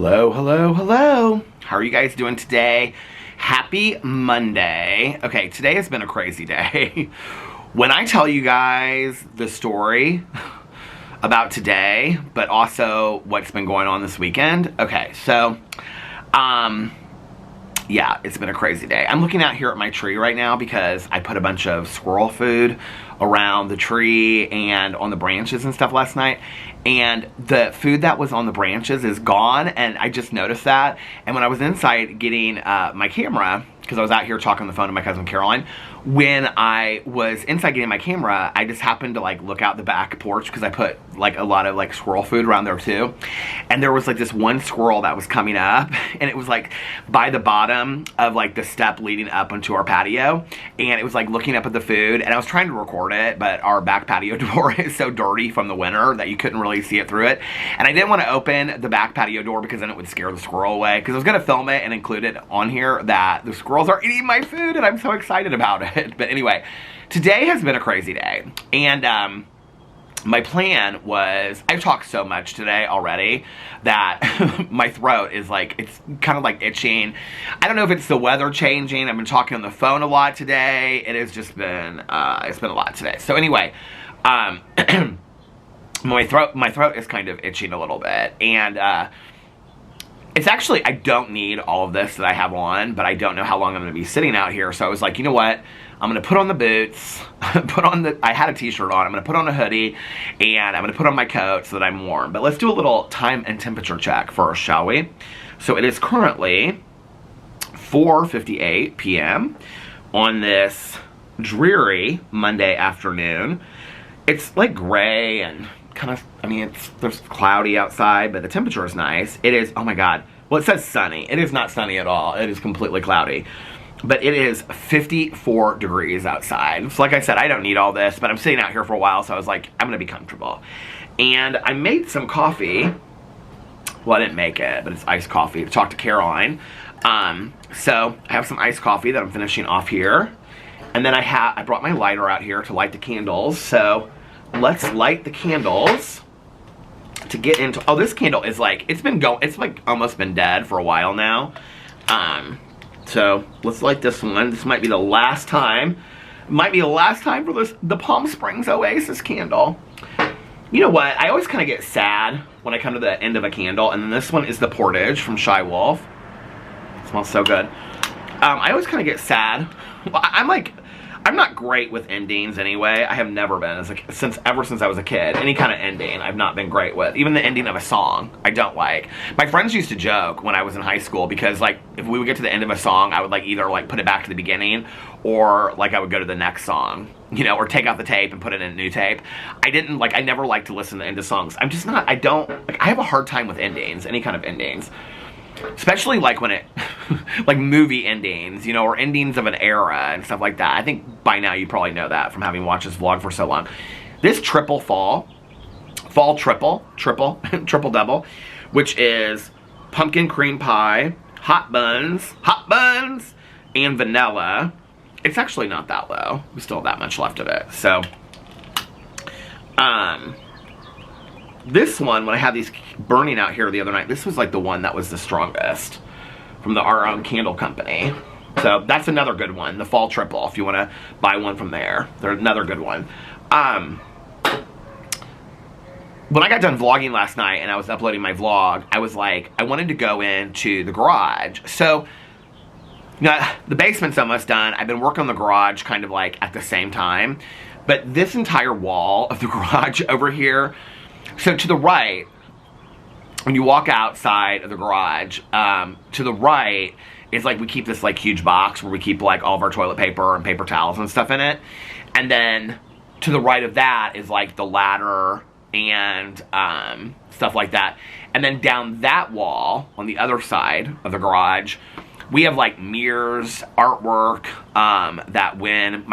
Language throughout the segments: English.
Hello, hello, hello. How are you guys doing today? Happy Monday. Okay, today has been a crazy day. When I tell you guys the story about today, but also what's been going on this weekend. Okay, so, yeah, it's been a crazy day. I'm looking out here at my tree right now because I put a bunch of squirrel food around the tree and on the branches and stuff last night. And the food that was on the branches is gone, and I just noticed that. And when I was inside getting my camera, because I was out here talking on the phone to my cousin Caroline, when I was inside getting my camera, I just happened to like look out the back porch because I put like a lot of like squirrel food around there too. And there was like this one squirrel that was coming up, and it was like by the bottom of like the step leading up onto our patio, and it was like looking up at the food, and I was trying to record it, but our back patio door is so dirty from the winter that you couldn't really see it through it. And I didn't want to open the back patio door because then it would scare the squirrel away, because I was going to film it and include it on here that the squirrels are eating my food, and I'm so excited about it. But anyway, today has been a crazy day, and my plan was, I've talked so much today already that my throat is like, it's kind of like itching. I don't know if it's the weather changing. I've been talking on the phone a lot today. It has just been, it's been a lot today. So anyway, my throat is kind of itching a little bit, and it's actually, I don't need all of this that I have on, but I don't know how long I'm going to be sitting out here. So I was like, you know what? I'm going to put on the boots, I had a t-shirt on, I'm going to put on a hoodie, and I'm going to put on my coat so that I'm warm. But let's do a little time and temperature check first, shall we? So it is currently 4:58 p.m. on this dreary Monday afternoon. It's like gray and kind of, I mean, there's cloudy outside, but the temperature is nice. It is, oh my God. Well, it says sunny. It is not sunny at all. It is completely cloudy. But it is 54 degrees outside. So like I said, I don't need all this, but I'm sitting out here for a while, so I was like, I'm going to be comfortable. And I made some coffee. Well, I didn't make it, but it's iced coffee. To talk to Caroline. So I have some iced coffee that I'm finishing off here. And then I brought my lighter out here to light the candles. So let's light the candles to get into, oh, this candle is like, it's like almost been dead for a while now. So let's light this one. This might be the last time. It might be the last time for the Palm Springs Oasis candle. You know what? I always kind of get sad when I come to the end of a candle, and then this one is the Portage from Shy Wolf. It smells so good. I always kind of get sad. I'm not great with endings anyway. I have never been, ever since I was a kid. Any kind of ending I've not been great with. Even the ending of a song, I don't like. My friends used to joke when I was in high school because like, if we would get to the end of a song, I would like either like put it back to the beginning or like I would go to the next song, you know, or take out the tape and put it in a new tape. I never like to listen to the end of songs. I have a hard time with endings, any kind of endings. Especially like when like movie endings, you know, or endings of an era and stuff like that. I think by now you probably know that from having watched this vlog for so long. This triple fall triple double, which is pumpkin cream pie, hot buns, and vanilla. It's actually not that low. We still have that much left of it. So, this one, when I had these burning out here the other night, this was like the one that was the strongest from our own candle company. So that's another good one, the fall triple, if you want to buy one from there. They're another good one. When I got done vlogging last night and I was uploading my vlog, I was like, I wanted to go into the garage. So, you know, the basement's almost done. I've been working on the garage kind of like at the same time. But this entire wall of the garage over here, so to the right, when you walk outside of the garage, to the right is like we keep this like huge box where we keep like all of our toilet paper and paper towels and stuff in it. And then to the right of that is like the ladder and stuff like that. And then down that wall on the other side of the garage, we have like mirrors, artwork, that when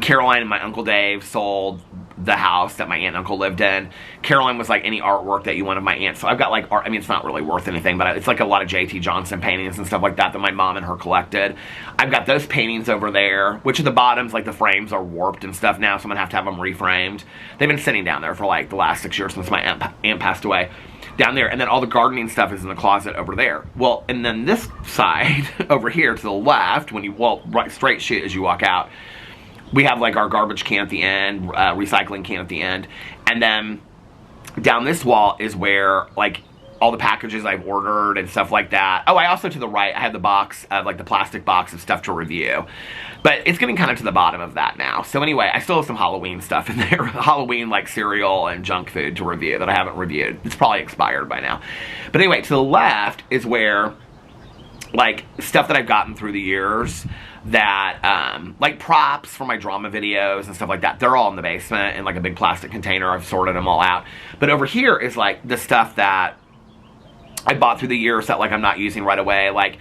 Caroline and my Uncle Dave sold the house that my aunt and uncle lived in. Caroline was like, any artwork that you want of my aunt. So I've got like art. I mean, it's not really worth anything, but it's like a lot of J.T. Johnson paintings and stuff like that my mom and her collected. I've got those paintings over there, which at the bottoms, like the frames are warped and stuff now, so I'm gonna have to have them reframed. They've been sitting down there for like the last 6 years since my aunt passed away. Down there, and then all the gardening stuff is in the closet over there. Well, and then this side over here to the left, when you right straight shoot as you walk out, we have like our garbage can at the end, recycling can at the end, and then down this wall is where like all the packages I've ordered and stuff like that. Oh, I also to the right, I have the box of like the plastic box of stuff to review. But it's getting kind of to the bottom of that now. So anyway, I still have some Halloween stuff in there. Halloween like cereal and junk food to review that I haven't reviewed. It's probably expired by now. But anyway, to the left is where like stuff that I've gotten through the years that like props for my drama videos and stuff like that. They're all in the basement in like a big plastic container. I've sorted them all out. But over here is like the stuff that I bought through the years that like I'm not using right away. Like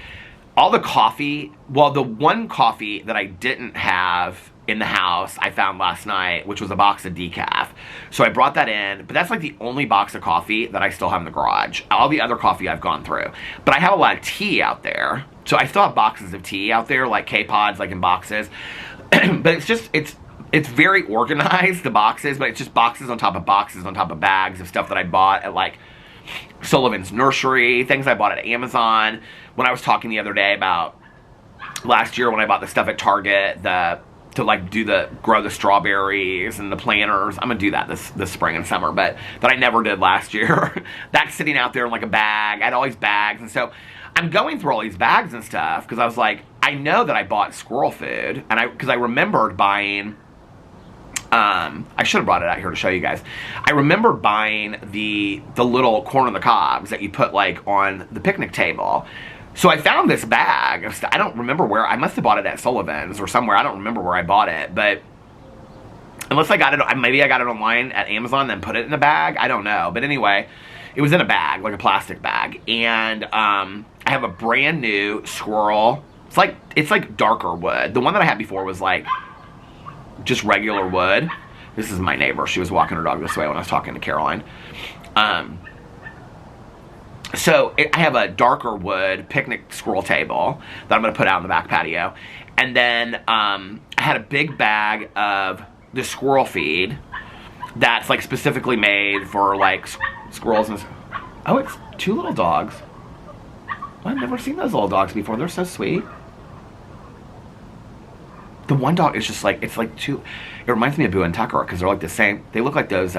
all the coffee, well, the one coffee that I didn't have in the house I found last night, which was a box of decaf. So I brought that in, but that's like the only box of coffee that I still have in the garage. All the other coffee I've gone through. But I have a lot of tea out there. So I still have boxes of tea out there, like K-Pods, like in boxes. But it's just, it's very organized, the boxes, but it's just boxes on top of bags of stuff that I bought at like Sullivan's Nursery, things I bought at Amazon. When I was talking the other day about last year when I bought the stuff at Target, to like grow the strawberries and the planters. I'm gonna do that this spring and summer, but that I never did last year. That's sitting out there in like a bag. I had all these bags, and so I'm going through all these bags and stuff because I was like, I know that I bought squirrel food, and because I remembered buying. I should have brought it out here to show you guys. I remember buying the little corn on the cobs that you put like on the picnic table. So I found this bag. I don't remember where. I must have bought it at Sullivan's or somewhere. I don't remember where I bought it, but unless I got it, maybe I got it online at Amazon and then put it in a bag. I don't know. But anyway, it was in a bag, like a plastic bag. And I have a brand new squirrel. It's like darker wood. The one that I had before was like just regular wood. This is my neighbor. She was walking her dog this way when I was talking to Caroline. So I have a darker wood picnic squirrel table that I'm going to put out in the back patio. And then I had a big bag of the squirrel feed that's like specifically made for like squirrels. And oh, it's two little dogs. Well, I've never seen those little dogs before. They're so sweet. The one dog is just like, it's like two, it reminds me of Boo and Tucker because they're like the same. They look like those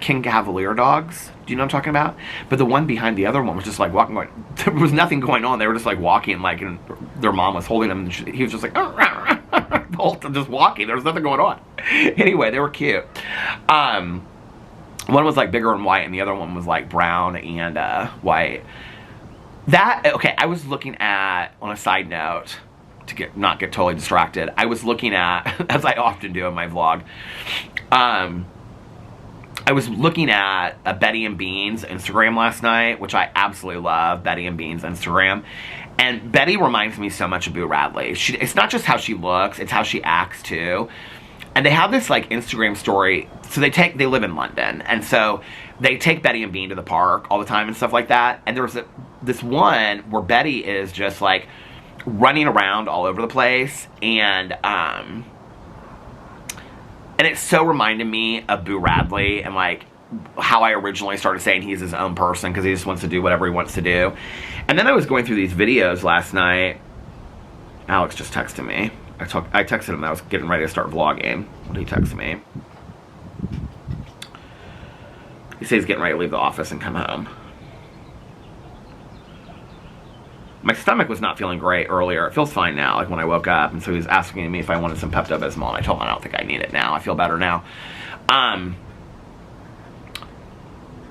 King Cavalier dogs. Do you know what I'm talking about? But the one behind the other one was just like walking, there was nothing going on. They were just like walking, like, and their mom was holding them, and he was just like, the whole time just walking. There was nothing going on. Anyway, they were cute. One was like bigger and white, and the other one was like brown and white. Okay, I was looking at, on a side note, to not get totally distracted, I was looking at, as I often do in my vlog, I was looking at a Betty and Bean's Instagram last night, which I absolutely love, Betty and Bean's Instagram. And Betty reminds me so much of Boo Radley. It's not just how she looks, it's how she acts too. And they have this like Instagram story. So they live in London, and so they take Betty and Bean to the park all the time and stuff like that. And there was this one where Betty is just like running around all over the place, and it's so reminded me of Boo Radley and like how I originally started saying he's his own person because he just wants to do whatever he wants to do. And then I was going through these videos last night. Alex just texted me. I texted him that I was getting ready to start vlogging. What did he text me? He says he's getting ready to leave the office and come home. My stomach was not feeling great earlier. It feels fine now, like when I woke up. And so he was asking me if I wanted some Pepto-Bismol. And I told him I don't think I need it now. I feel better now.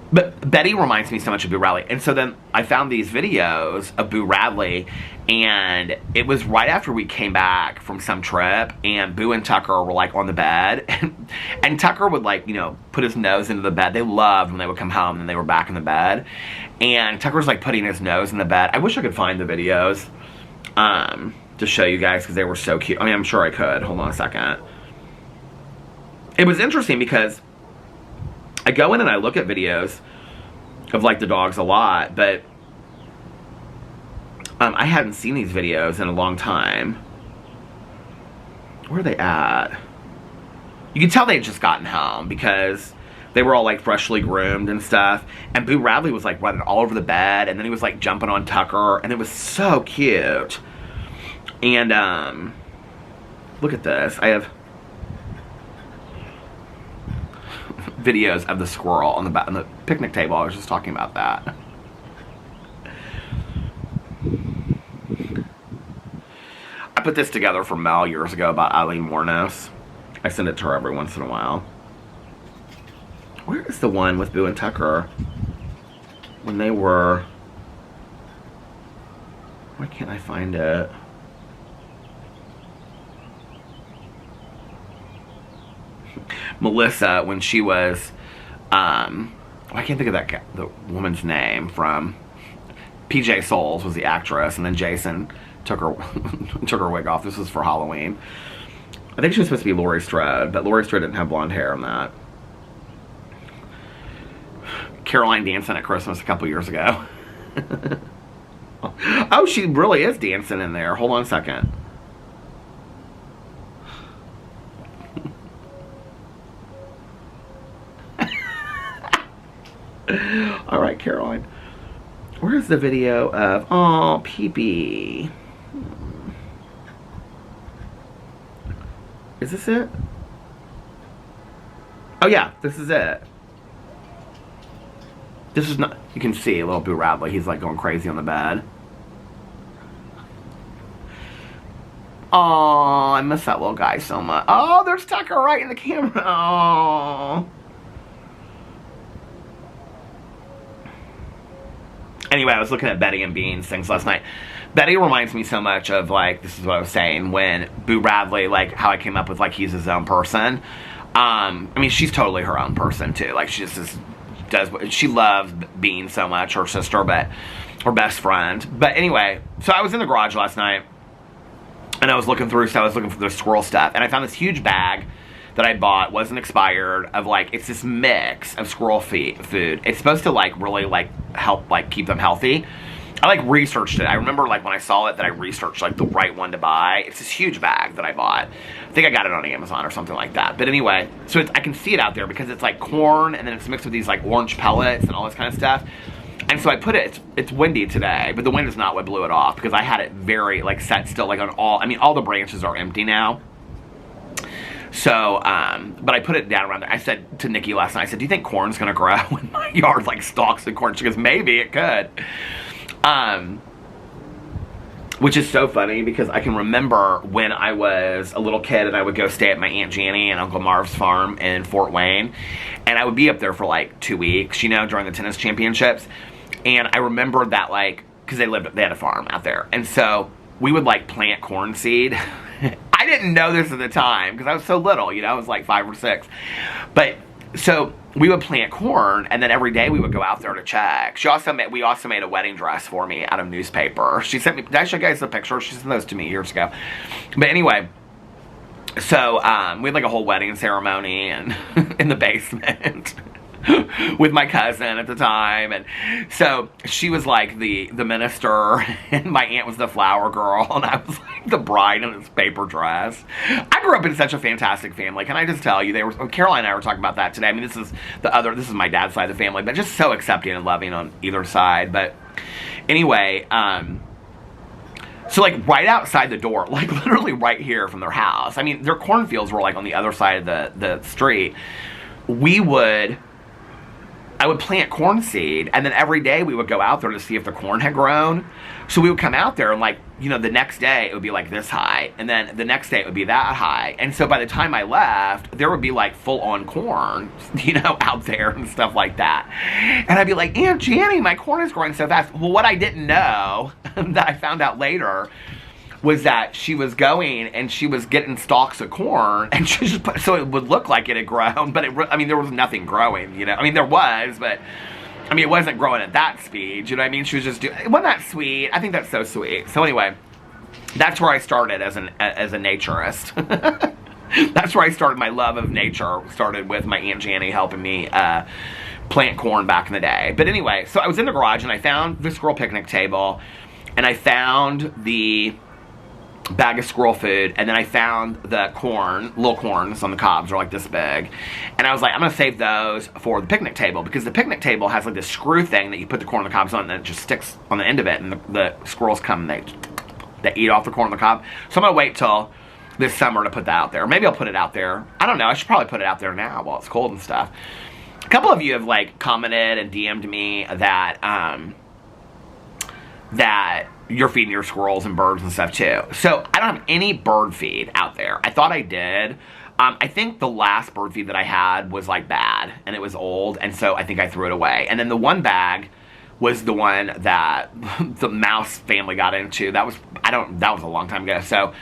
But Betty reminds me so much of Boo Radley. And so then I found these videos of Boo Radley. And it was right after we came back from some trip. And Boo and Tucker were like on the bed. And Tucker would like, you know, put his nose into the bed. They loved when they would come home and they were back in the bed. And Tucker was like putting his nose in the bed. I wish I could find the videos to show you guys because they were so cute. I mean, I'm sure I could. Hold on a second. it was interesting because I go in and I look at videos of like the dogs a lot, but I hadn't seen these videos in a long time. Where are they at? You can tell they had just gotten home because they were all like freshly groomed and stuff. And Boo Radley was like running all over the bed, and then he was like jumping on Tucker, and it was so cute. And look at this. I have videos of the squirrel on the picnic table. I was just talking about that. I put this together for Mel years ago about Eileen Wuornos. I send it to her every once in a while. Where is the one with Boo and Tucker when they were... Why can't I find it? Melissa, when she was... I can't think of the woman's name from... PJ Souls was the actress, and then Jason took her wig off. This was for Halloween. I think she was supposed to be Laurie Strode, but Laurie Strode didn't have blonde hair in that. Caroline dancing at Christmas a couple years ago. Oh, she really is dancing in there. Hold on a second. All right, Caroline. Where's the video of... Oh, Pee-Pee. Is this it? Oh, yeah. This is it. This is not... You can see a little Boo Radley. He's, like, going crazy on the bed. Oh, I miss that little guy so much. Oh, there's Tucker right in the camera. Oh. Anyway, I was looking at Betty and Bean's things last night. Betty reminds me so much of, like, this is what I was saying, when Boo Radley, like, how I came up with, like, he's his own person. I mean, she's totally her own person, too. Like, she just she loves Bean so much, her sister, but her best friend. But anyway, so I was in the garage last night, and I was looking through, so I was looking for the squirrel stuff, and I found this huge bag that I bought, wasn't expired, of like, it's this mix of squirrel food. It's supposed to like really like help like keep them healthy. I like researched it. I remember like when I saw it that I researched like the right one to buy. It's this huge bag that I bought. I think I got it on Amazon or something like that. But anyway, so I can see it out there because it's like corn and then it's mixed with these like orange pellets and all this kind of stuff. And so I put it, it's windy today, but the wind is not what blew it off because I had it very like set still, like on all, I mean all the branches are empty now. So, but I put it down around there. I said to Nikki last night, I said, do you think corn's gonna grow in my yard, like stalks of corn? She goes, maybe it could. Which is so funny because I can remember when I was a little kid and I would go stay at my Aunt Janny and Uncle Marv's farm in Fort Wayne. And I would be up there for like 2 weeks, you know, during the tennis championships. And I remember that like, cause they had a farm out there. And so we would like plant corn seed. I didn't know this at the time because I was so little, you know, I was like 5 or 6. But so we would plant corn, and then every day we would go out there to check. We also made a wedding dress for me out of newspaper. She sent me, did I show you guys the picture? She sent those to me years ago. But anyway, so we had like a whole wedding ceremony and in the basement. With my cousin at the time, and so she was like the minister and my aunt was the flower girl and I was like the bride in this paper dress. I grew up in such a fantastic family. Can I just tell you, Caroline and I were talking about that today. I mean, this is my dad's side of the family, but just so accepting and loving on either side. But anyway, so like right outside the door, like literally right here from their house, I mean their cornfields were like on the other side of the street. I would plant corn seed, and then every day we would go out there to see if the corn had grown. So we would come out there and like, you know, the next day it would be like this high, and then the next day it would be that high. And so by the time I left, there would be like full-on corn, you know, out there and stuff like that. And I'd be like, Aunt Janny, my corn is growing so fast. Well, what I didn't know, that I found out later, was that she was going and she was getting stalks of corn and she just put, so it would look like it had grown, but I mean, there was nothing growing, you know. I mean, there was, but I mean, it wasn't growing at that speed, you know what I mean? She was just doing, wasn't that sweet? I think that's so sweet. So anyway, that's where I started as a naturist. That's where I started my love of nature. Started with my Aunt Janny helping me plant corn back in the day. But anyway, so I was in the garage and I found the squirrel picnic table, and I found the bag of squirrel food, and then I found the corn, little corns on the cobs, are like this big, and I was like, I'm gonna save those for the picnic table, because the picnic table has like this screw thing that you put the corn on the cobs on, and then it just sticks on the end of it, and the squirrels come and they eat off the corn on the cob. So I'm gonna wait till this summer to put that out there. Or maybe I'll put it out there. I don't know, I should probably put it out there now while it's cold and stuff. A couple of you have like commented and DM'd me that that you're feeding your squirrels and birds and stuff too. So I don't have any bird feed out there. I thought I did. I think the last bird feed that I had was like bad and it was old, and so I think I threw it away. And then the one bag was the one that the mouse family got into. That was a long time ago. So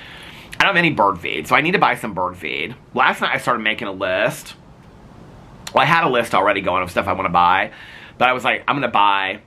I don't have any bird feed. So I need to buy some bird feed. Last night I started making a list. Well, I had a list already going of stuff I want to buy, but I was like, I'm going to buy...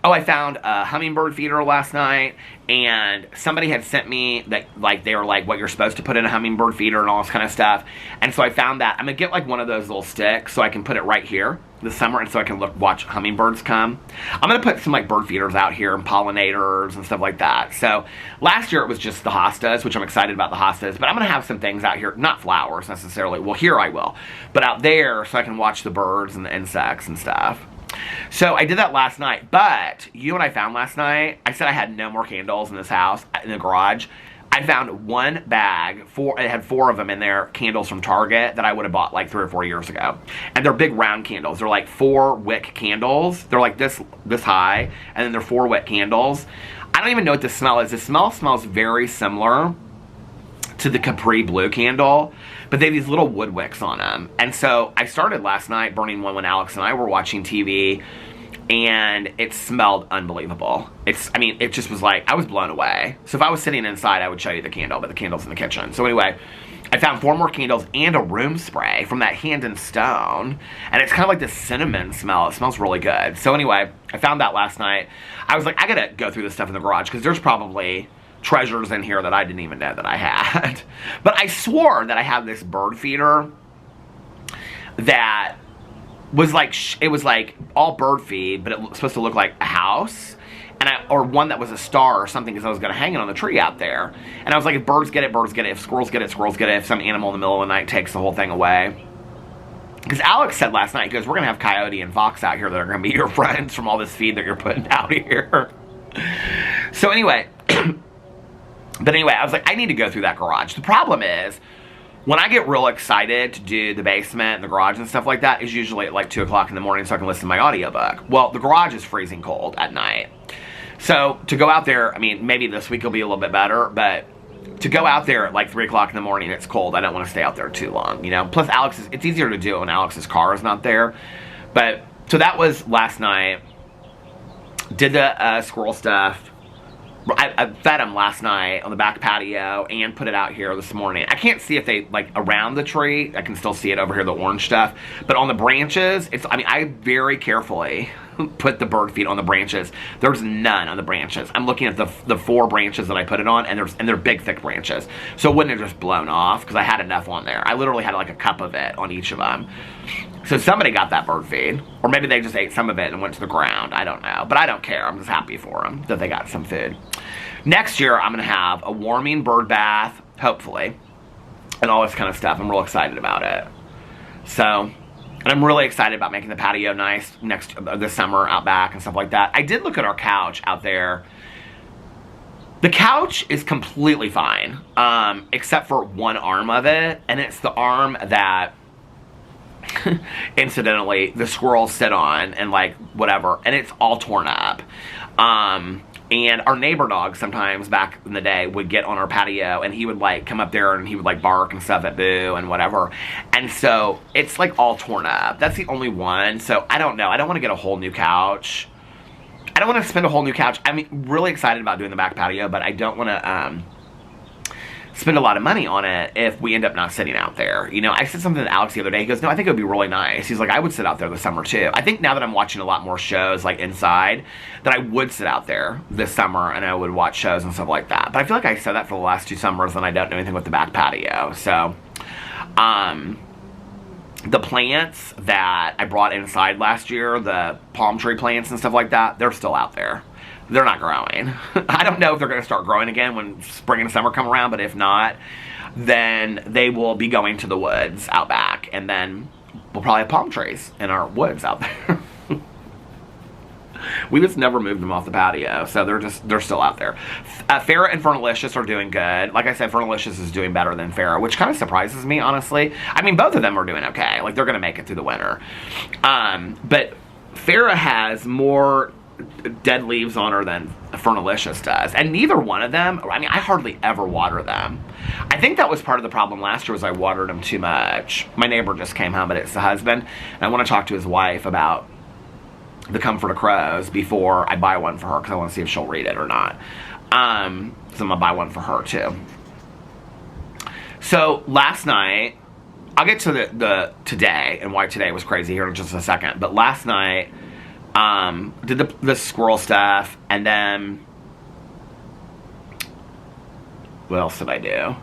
Oh, I found a hummingbird feeder last night, and somebody had sent me that, like, they were like, what you're supposed to put in a hummingbird feeder and all this kind of stuff. And so I found that. I'm going to get like one of those little sticks so I can put it right here this summer, and so I can watch hummingbirds come. I'm going to put some like bird feeders out here and pollinators and stuff like that. So last year it was just the hostas, which I'm excited about the hostas, but I'm going to have some things out here, not flowers necessarily. Well, here I will, but out there so I can watch the birds and the insects and stuff. So I did that last night, but you know what I found last night? I said I had no more candles in this house, in the garage. I found one bag, it had 4 of them in there, candles from Target that I would have bought like 3 or 4 years ago. And they're big round candles. They're like 4 wick candles. They're like this high, and then they're 4 wick candles. I don't even know what the smell is. The smell smells very similar to the Capri Blue candle, but they have these little wood wicks on them. And so I started last night burning one when Alex and I were watching TV, and it smelled unbelievable. It just was like, I was blown away. So if I was sitting inside, I would show you the candle, but the candle's in the kitchen. So anyway, I found 4 more candles and a room spray from that Hand and Stone, and it's kind of like this cinnamon smell. It smells really good. So anyway, I found that last night. I was like, I gotta go through this stuff in the garage, because there's probably treasures in here that I didn't even know that I had. But I swore that I had this bird feeder that was like, it was like all bird feed, but it was supposed to look like a house, or one that was a star or something, because I was going to hang it on the tree out there. And I was like, if birds get it, birds get it. If squirrels get it, squirrels get it. If some animal in the middle of the night takes the whole thing away. Because Alex said last night, he goes, we're going to have coyote and fox out here that are going to be your friends from all this feed that you're putting out here. So anyway... But anyway, I was like, I need to go through that garage. The problem is, when I get real excited to do the basement and the garage and stuff like that, is usually at like 2 o'clock in the morning so I can listen to my audiobook. Well, the garage is freezing cold at night. So to go out there, maybe this week will be a little bit better, but to go out there at like 3 o'clock in the morning, it's cold. I don't want to stay out there too long, you know? Plus, it's easier to do it when Alex's car is not there. But, so that was last night. Did the squirrel stuff. I fed them last night on the back patio and put it out here this morning. I can't see if they, like, around the tree. I can still see it over here, the orange stuff. But on the branches, I very carefully put the bird feed on the branches. There's none on the branches. I'm looking at the 4 branches that I put it on, and they're big, thick branches. So it wouldn't have just blown off, because I had enough on there. I literally had, like, a cup of it on each of them. So somebody got that bird feed. Or maybe they just ate some of it and went to the ground. I don't know. But I don't care. I'm just happy for them that they got some food. Next year, I'm going to have a warming bird bath, hopefully, and all this kind of stuff. I'm real excited about it. So, and I'm really excited about making the patio nice this summer out back and stuff like that. I did look at our couch out there. The couch is completely fine, except for one arm of it, and it's the arm that... incidentally, the squirrels sit on and like whatever, and it's all torn up. And our neighbor dog sometimes back in the day would get on our patio, and he would like come up there and he would like bark and stuff at Boo and whatever. And so it's like all torn up. That's the only one. So I don't know. I don't want to get a whole new couch. I don't want to spend a whole new couch. I'm really excited about doing the back patio, but I don't want to spend a lot of money on it if we end up not sitting out there. You know, I said something to Alex the other day. He goes, no, I think it would be really nice. He's like, I would sit out there this summer too. I think now that I'm watching a lot more shows like inside, that I would sit out there this summer and I would watch shows and stuff like that. But I feel like I said that for the last 2 summers and I don't know anything with the back patio. So The plants that I brought inside last year, the palm tree plants and stuff like that, they're still out there. They're not growing. I don't know if they're going to start growing again when spring and summer come around, but if not, then they will be going to the woods out back, and then we'll probably have palm trees in our woods out there. We just never moved them off the patio, so they're still out there. Farrah and Fernalicious are doing good. Like I said, Fernalicious is doing better than Farrah, which kind of surprises me, honestly. I mean, both of them are doing okay. Like, they're going to make it through the winter. But Farrah has more dead leaves on her than Fernalicious does. And neither one of them, I mean, I hardly ever water them. I think that was part of the problem last year, was I watered them too much. My neighbor just came home, but it's the husband. And I want to talk to his wife about the Comfort of Crows before I buy one for her, because I want to see if she'll read it or not. So I'm going to buy one for her too. So last night, I'll get to the today and why today was crazy here in just a second. But last night, did the squirrel stuff, and then what else did I do?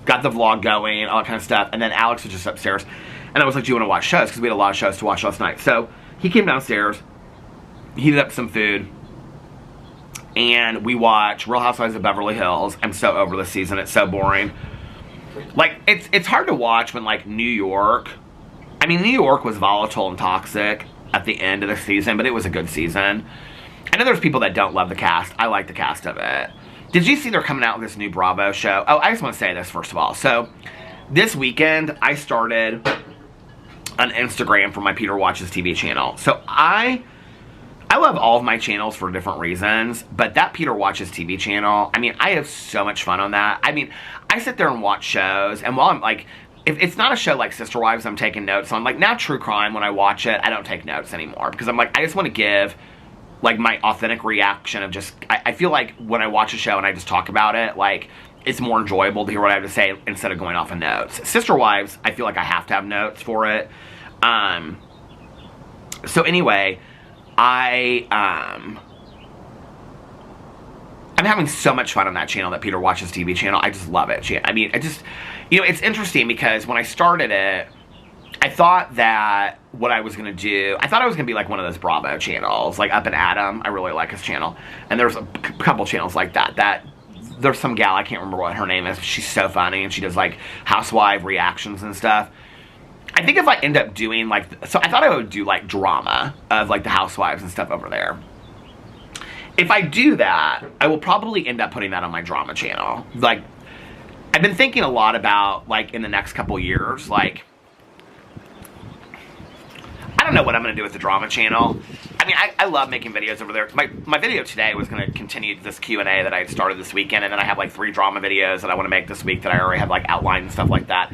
Got the vlog going, all that kind of stuff. And then Alex was just upstairs, and I was like, do you want to watch shows? Because we had a lot of shows to watch last night. So he came downstairs, heated up some food, and we watched Real Housewives of Beverly Hills. I'm so over this season. It's so boring. Like, it's hard to watch when, like, New York was volatile and toxic at the end of the season, but it was a good season. I know there's people that don't love the cast. I like the cast of it. Did you see they're coming out with this new Bravo show? Oh, I just want to say this first of all. So, this weekend, I started an Instagram for my Peter Watches TV channel. So, I love all of my channels for different reasons, but that Peter Watches TV channel, I mean, I have so much fun on that. I mean, I sit there and watch shows, and while I'm like, if it's not a show like Sister Wives I'm taking notes on, like now True Crime, when I watch it, I don't take notes anymore, because I'm like, I just want to give like my authentic reaction of just, I feel like when I watch a show and I just talk about it, like it's more enjoyable to hear what I have to say instead of going off of notes. Sister Wives, I feel like I have to have notes for it. So anyway, I'm having so much fun on that channel, that Peter Watches TV channel. I just love it. I mean, it's interesting because when I started it, I thought that what I was going to do, I thought I was going to be like one of those Bravo channels, like Up and Adam. I really like his channel. And there's a couple channels like that. There's some gal, I can't remember what her name is, but she's so funny, and she does like housewife reactions and stuff. I think if I end up doing like, so I thought I would do like drama of like the housewives and stuff over there. If I do that, I will probably end up putting that on my drama channel. Like, I've been thinking a lot about, like, in the next couple years, like, I don't know what I'm going to do with the drama channel. I mean, I love making videos over there. My video today was going to continue this Q&A that I had started this weekend, and then I have, like, 3 drama videos that I want to make this week that I already have, like, outlined and stuff like that.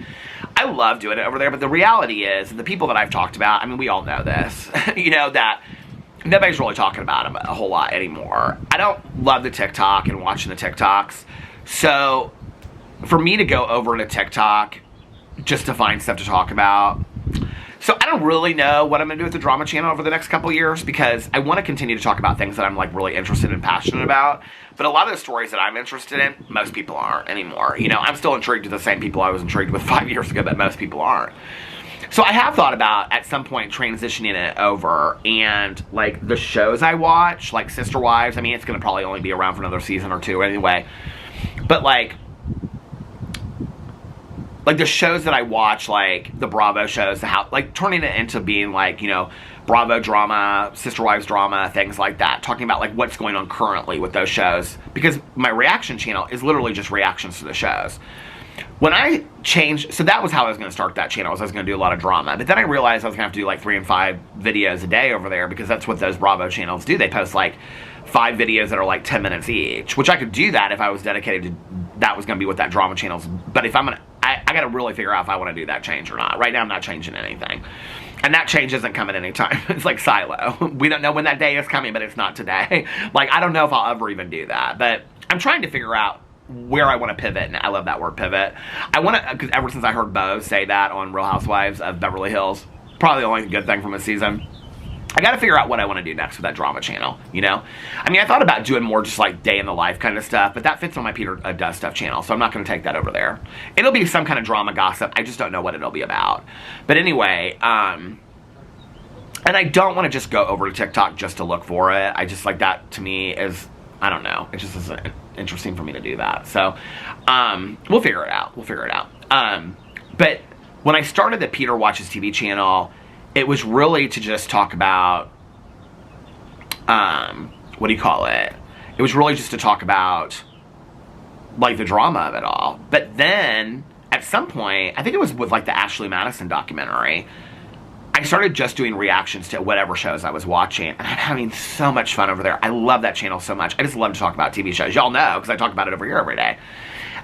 I love doing it over there, but the reality is, the people that I've talked about, I mean, we all know this, you know, that nobody's really talking about them a whole lot anymore. I don't love the TikTok and watching the TikToks. So, for me to go over to TikTok just to find stuff to talk about. So, I don't really know what I'm going to do with the drama channel over the next couple years, because I want to continue to talk about things that I'm, like, really interested and passionate about. But a lot of the stories that I'm interested in, most people aren't anymore. You know, I'm still intrigued with the same people I was intrigued with 5 years ago, but most people aren't. So I have thought about, at some point, transitioning it over, and, like, the shows I watch, like Sister Wives, I mean, it's going to probably only be around for another season or 2 anyway, but, like, the shows that I watch, like, the Bravo shows, like, turning it into being, like, you know, Bravo drama, Sister Wives drama, things like that, talking about, like, what's going on currently with those shows, because my reaction channel is literally just reactions to the shows. When I changed, so that was how I was going to start that channel, was I was going to do a lot of drama. But then I realized I was going to have to do like 3 and 5 videos a day over there, because that's what those Bravo channels do. They post like 5 videos that are like 10 minutes each, which I could do that if I was dedicated to, that was going to be what that drama channel's. But if I'm going to, I got to really figure out if I want to do that change or not. Right now I'm not changing anything. And that change isn't coming anytime. It's like Silo. We don't know when that day is coming, but it's not today. Like, I don't know if I'll ever even do that. But I'm trying to figure out where I want to pivot, and I love that word, pivot. I want to, because ever since I heard Bo say that on Real Housewives of Beverly Hills, probably the only good thing from the season, I gotta figure out what I want to do next with that drama channel, you know? I mean, I thought about doing more just like day in the life kind of stuff, but that fits on my Peter Does Stuff channel, so I'm not gonna take that over there. It'll be some kind of drama gossip, I just don't know what it'll be about. But anyway, and I don't want to just go over to TikTok just to look for it. I just, like, that to me is, I don't know, it just isn't interesting for me to do that. So, we'll figure it out, but when I started the Peter Watches TV channel, it was really to just talk about, what do you call it? It was really just to talk about, like, the drama of it all. But then, at some point, I think it was with, like, the Ashley Madison documentary, I started just doing reactions to whatever shows I was watching, and I'm having so much fun over there. I love that channel so much. I just love to talk about TV shows. Y'all know, because I talk about it over here every day.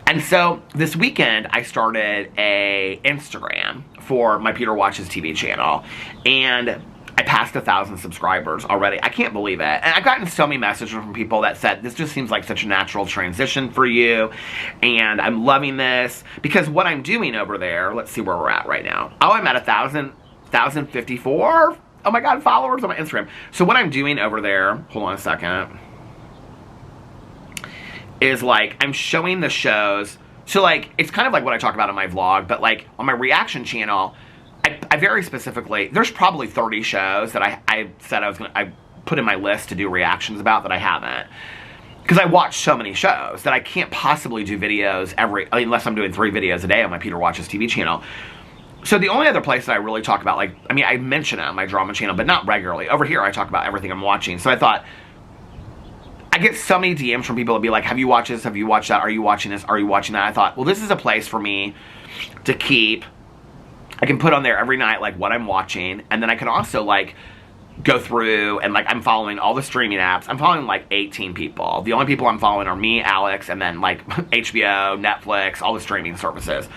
And so, this weekend, I started a Instagram for my Peter Watches TV channel, and I passed 1,000 subscribers already. I can't believe it. And I've gotten so many messages from people that said, this just seems like such a natural transition for you, and I'm loving this, because what I'm doing over there, let's see where we're at right now. Oh, I'm at 1,054, oh my god, followers on my Instagram. So what I'm doing over there, hold on a second, is like, I'm showing the shows, so like, it's kind of like what I talk about on my vlog, but like, on my reaction channel, I very specifically, there's probably 30 shows that I said I put in my list to do reactions about that I haven't. Because I watch so many shows that I can't possibly do videos unless I'm doing 3 videos a day on my Peter Watches TV channel. So the only other place that I really talk about, like, I mean, I mention it on my drama channel, but not regularly. Over here, I talk about everything I'm watching. So I thought, I get so many DMs from people that be like, have you watched this? Have you watched that? Are you watching this? Are you watching that? I thought, well, this is a place for me to keep. I can put on there every night, like, what I'm watching. And then I can also, like, go through and, like, I'm following all the streaming apps. I'm following, like, 18 people. The only people I'm following are me, Alex, and then, like, HBO, Netflix, all the streaming services.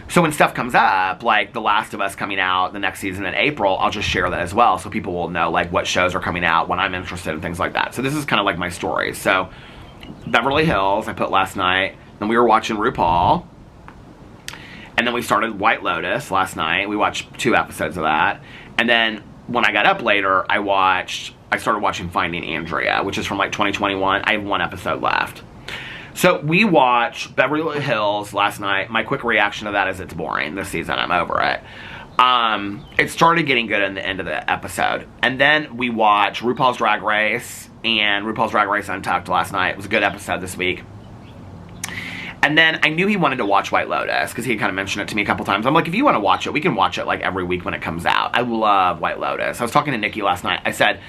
So when stuff comes up, like The Last of Us coming out the next season in April, I'll just share that as well, so people will know, like, what shows are coming out, when I'm interested in things like that. So this is kind of like my story. So Beverly Hills, I put last night. Then we were watching RuPaul. And then we started White Lotus last night. We watched 2 episodes of that. And then when I got up later, I started watching Finding Andrea, which is from, like, 2021. I have 1 episode left. So we watched Beverly Hills last night. My quick reaction to that is it's boring this season. I'm over it. It started getting good in the end of the episode. And then we watched RuPaul's Drag Race and RuPaul's Drag Race Untucked last night. It was a good episode this week. And then I knew he wanted to watch White Lotus because he had kind of mentioned it to me a couple times. I'm like, if you want to watch it, we can watch it like every week when it comes out. I love White Lotus. I was talking to Nikki last night. I said,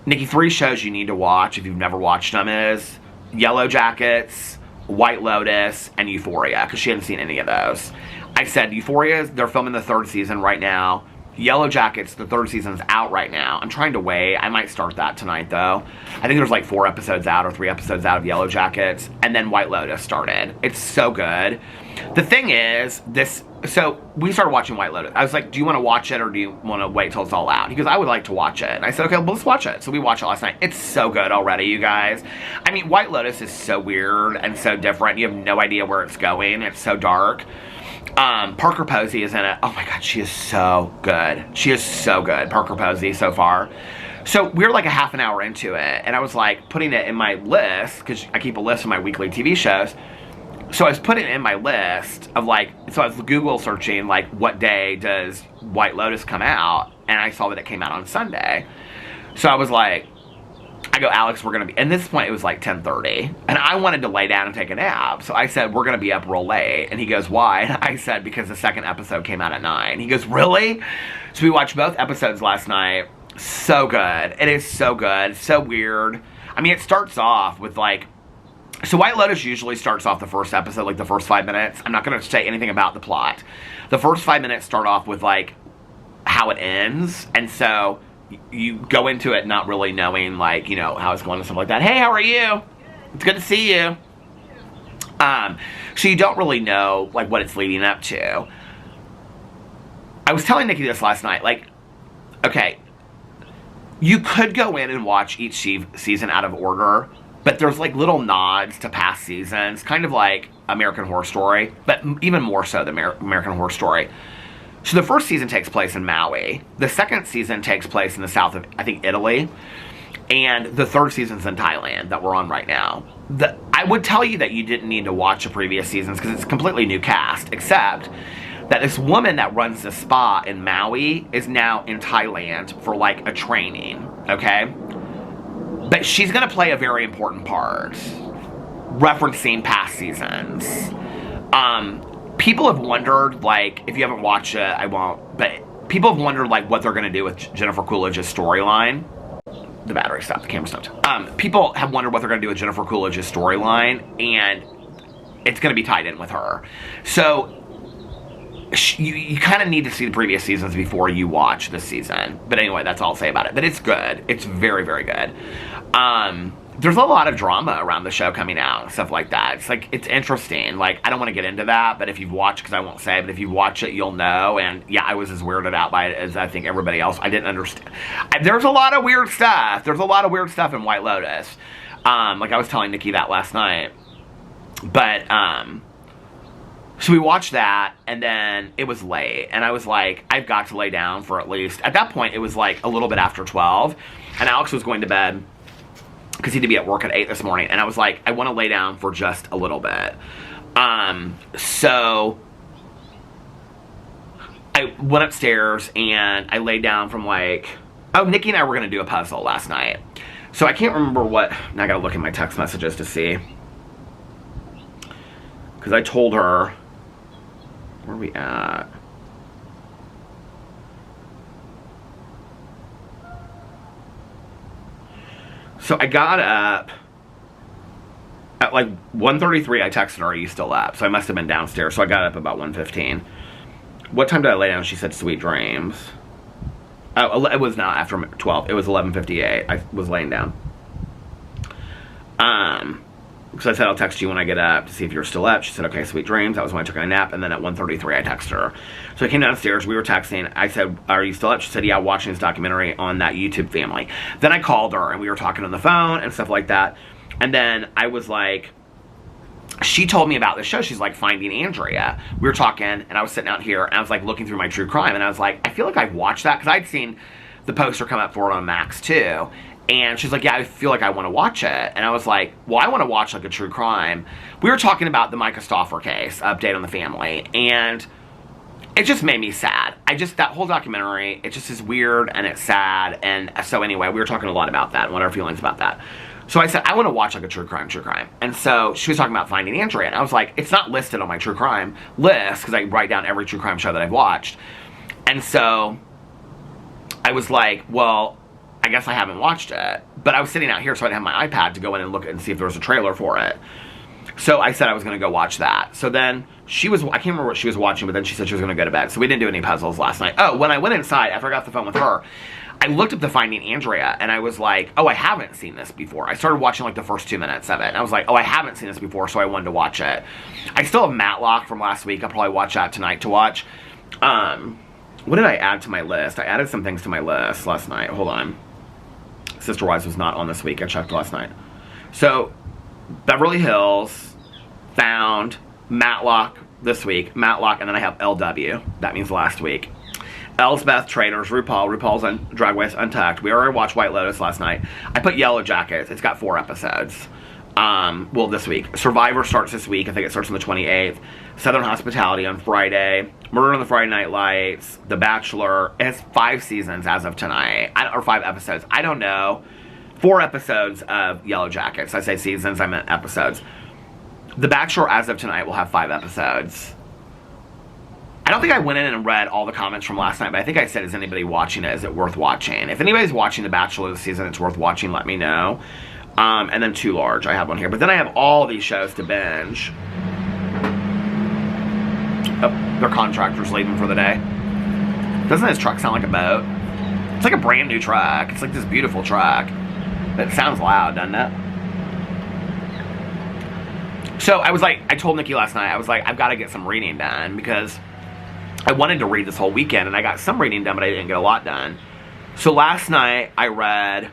Nikki, 3 shows you need to watch if you've never watched them is Yellow Jackets, White Lotus, and Euphoria, because she hadn't seen any of those. I said, Euphoria, they're filming the 3rd season right now. Yellow Jackets, the 3rd season's out right now. I'm trying to wait. I might start that tonight, though. I think there's like 4 episodes out or 3 episodes out of Yellow Jackets, and then White Lotus started. It's so good. The thing is, so we started watching White Lotus. I was like, do you want to watch it or do you want to wait till it's all out? He goes, I would like to watch it. And I said, okay, well, let's watch it. So we watched it last night. It's so good already, you guys. I mean, White Lotus is so weird and so different. You have no idea where it's going. It's so dark. Parker Posey is in it. Oh my god, she is so good. She is so good, Parker Posey, so far. So we're like a half an hour into it, and I was like putting it in my list, because I keep a list of my weekly TV shows. So I was putting it in my list of like, so I was Google searching like, what day does White Lotus come out? And I saw that it came out on Sunday. So I was like, I go, Alex, we're going to be, and this point it was like 10:30, and I wanted to lay down and take a nap. So I said, we're going to be up real late. And he goes, why? And I said, because the 2nd episode came out at 9. He goes, really? So we watched both episodes last night. So good. It is so good. It's so weird. I mean, it starts off with like, so White Lotus usually starts off the first episode, like the first 5 minutes. I'm not going to say anything about the plot. The first 5 minutes start off with like how it ends. And so you go into it not really knowing, like, you know, how it's going and stuff like that. Hey, how are you? It's good to see you. So you don't really know, like, what it's leading up to. I was telling Nikki this last night, like, okay, you could go in and watch each season out of order, but there's, like, little nods to past seasons, kind of like American Horror Story, but even more so than American Horror Story. So the first season takes place in Maui. The second season takes place in the south of, I think, Italy. And the third season's in Thailand that we're on right now. I would tell you that you didn't need to watch the previous seasons because it's a completely new cast, except that this woman that runs the spa in Maui is now in Thailand for like a training, okay? But she's gonna play a very important part, referencing past seasons. People have wondered, like, if you haven't watched it, I won't, but people have wondered, like, what they're gonna do with Jennifer Coolidge's storyline. The battery stopped, the camera stopped. People have wondered what they're gonna do with Jennifer Coolidge's storyline, and it's gonna be tied in with her. So, you kind of need to see the previous seasons before you watch this season. But anyway, that's all I'll say about it. But it's good. It's very, very good. There's a lot of drama around the show coming out and stuff like that. It's like, it's interesting. Like, I don't want to get into that, but if you've watched, because I won't say, but if you watch it, you'll know. And yeah, I was as weirded out by it as I think everybody else. I didn't understand. There's a lot of weird stuff. There's a lot of weird stuff in White Lotus. Like I was telling Nikki that last night. But, so we watched that, and then it was late, and I was like, I've got to lay down for at least, at that point, it was like a little bit after 12, and Alex was going to bed, because he had to be at work at 8 this morning, and I was like, I want to lay down for just a little bit. So, I went upstairs, and I laid down from like, oh, Nikki and I were going to do a puzzle last night. So I can't remember what, now I got to look at my text messages to see. Because I told her, where are we at? So I got up at like 1:33. I texted her, are you still up? So I must have been downstairs. So I got up about 1:15. What time did I lay down? She said sweet dreams. Oh, it was not after 12. It was 11:58. I was laying down. So I said, I'll text you when I get up to see if you're still up. She said, okay, sweet dreams. That was when I took a nap. And then at 1:33, I texted her. So I came downstairs. We were texting. I said, are you still up? She said, yeah, watching this documentary on that YouTube family. Then I called her, and we were talking on the phone and stuff like that. And then I was like, she told me about this show. She's like, Finding Andrea. We were talking, and I was sitting out here, and I was like looking through my true crime. And I was like, I feel like I've watched that. Because I'd seen the poster come up for it on Max, too. And she's like, yeah, I feel like I want to watch it. And I was like, well, I want to watch like a true crime. We were talking about the Micah Stauffer case, update on the family. And it just made me sad. That whole documentary, it just is weird and it's sad. And so anyway, we were talking a lot about that and what our feelings about that. So I said, I want to watch like a true crime. And so she was talking about Finding Andrea. And I was like, it's not listed on my true crime list because I write down every true crime show that I've watched. And so I was like, well, I guess I haven't watched it. But I was sitting out here, so I didn't have my iPad to go in and look and see if there was a trailer for it. So I said I was going to go watch that. So then she was, I can't remember what she was watching, but then she said she was going to go to bed. So we didn't do any puzzles last night. Oh, when I went inside, after I got off the phone with her, I looked up the Finding Andrea, and I was like, oh, I haven't seen this before. I started watching like the first 2 minutes of it. And I was like, oh, I haven't seen this before, so I wanted to watch it. I still have Matlock from last week. I'll probably watch that tonight to watch. What did I add to my list? I added some things to my list last night. Hold on. Sister Wives was not on this week. I checked last night. So, Beverly Hills, Found, Matlock this week. Matlock, and then I have LW. That means last week. Elsbeth, Traitors, RuPaul's Drag Race Untucked. We already watched White Lotus last night. I put Yellow Jackets. It's got 4 episodes. Well, this week. Survivor starts this week. I think it starts on the 28th. Southern Hospitality on Friday. Murder on the Friday Night Lights. The Bachelor. It has 5 seasons as of tonight. Or 5 episodes. I don't know. 4 episodes of Yellow Jackets. I say seasons, I meant episodes. The Bachelor as of tonight will have 5 episodes. I don't think I went in and read all the comments from last night, but I think I said, is anybody watching it? Is it worth watching? If anybody's watching The Bachelor this season, it's worth watching, let me know. And then Too Large, I have one here. But then I have all these shows to binge. Oh, their contractor's leaving for the day. Doesn't his truck sound like a boat? It's like a brand new truck. It's like this beautiful truck. It sounds loud, doesn't it? So I was like, I told Nikki last night, I was like, I've got to get some reading done because I wanted to read this whole weekend and I got some reading done, but I didn't get a lot done. So last night I read,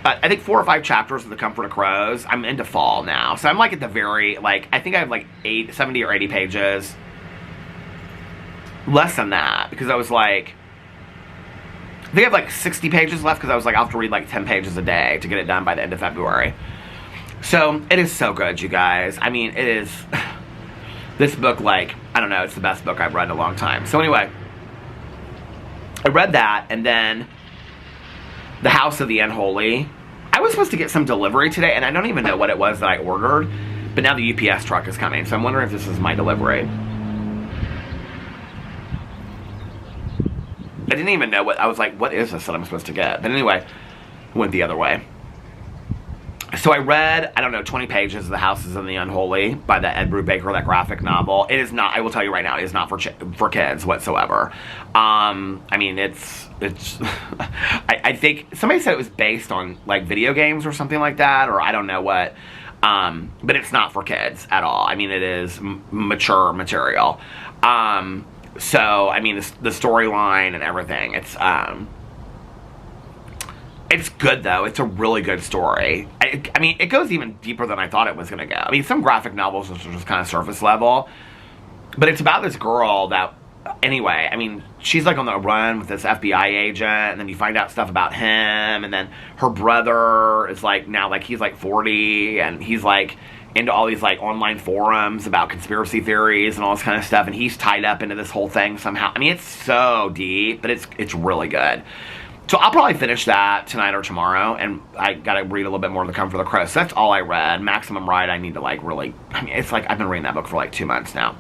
I think 4 or 5 chapters of The Comfort of Crows. I'm into fall now. So I'm like at the very, like, I think I have like 70 or 80 pages. less than that, because I was like, they have like 60 pages left, because I was like, I'll have to read like 10 pages a day to get it done by the end of February. So, it is so good, you guys. I mean, it is, this book, like, I don't know, it's the best book I've read in a long time. So anyway, I read that, and then The House of the Unholy. I was supposed to get some delivery today, and I don't even know what it was that I ordered, but now the UPS truck is coming, so I'm wondering if this is my delivery. I didn't even know what, I was like, what is this that I'm supposed to get? But anyway, went the other way. So I read, I don't know, 20 pages of The Houses of the Unholy by the Ed Brubaker, that graphic novel. It is not, I will tell you right now, it is not for kids whatsoever. I mean, it's I think, somebody said it was based on, like, video games or something like that, or I don't know what. But it's not for kids at all. I mean, it is mature material. So, I mean, the storyline and everything, it's good, though. It's a really good story. I mean, it goes even deeper than I thought it was going to go. I mean, some graphic novels are just kind of surface level. But it's about this girl that, anyway, I mean, she's like on the run with this FBI agent, and then you find out stuff about him, and then her brother is like, now, like, he's like 40, and he's like into all these like online forums about conspiracy theories and all this kind of stuff, and he's tied up into this whole thing somehow. I mean, it's so deep, but it's really good. So I'll probably finish that tonight or tomorrow, and I gotta read a little bit more of The Come for the Crow. So that's all I read. Maximum Ride, I need to like really, I mean, it's like I've been reading that book for like 2 months now.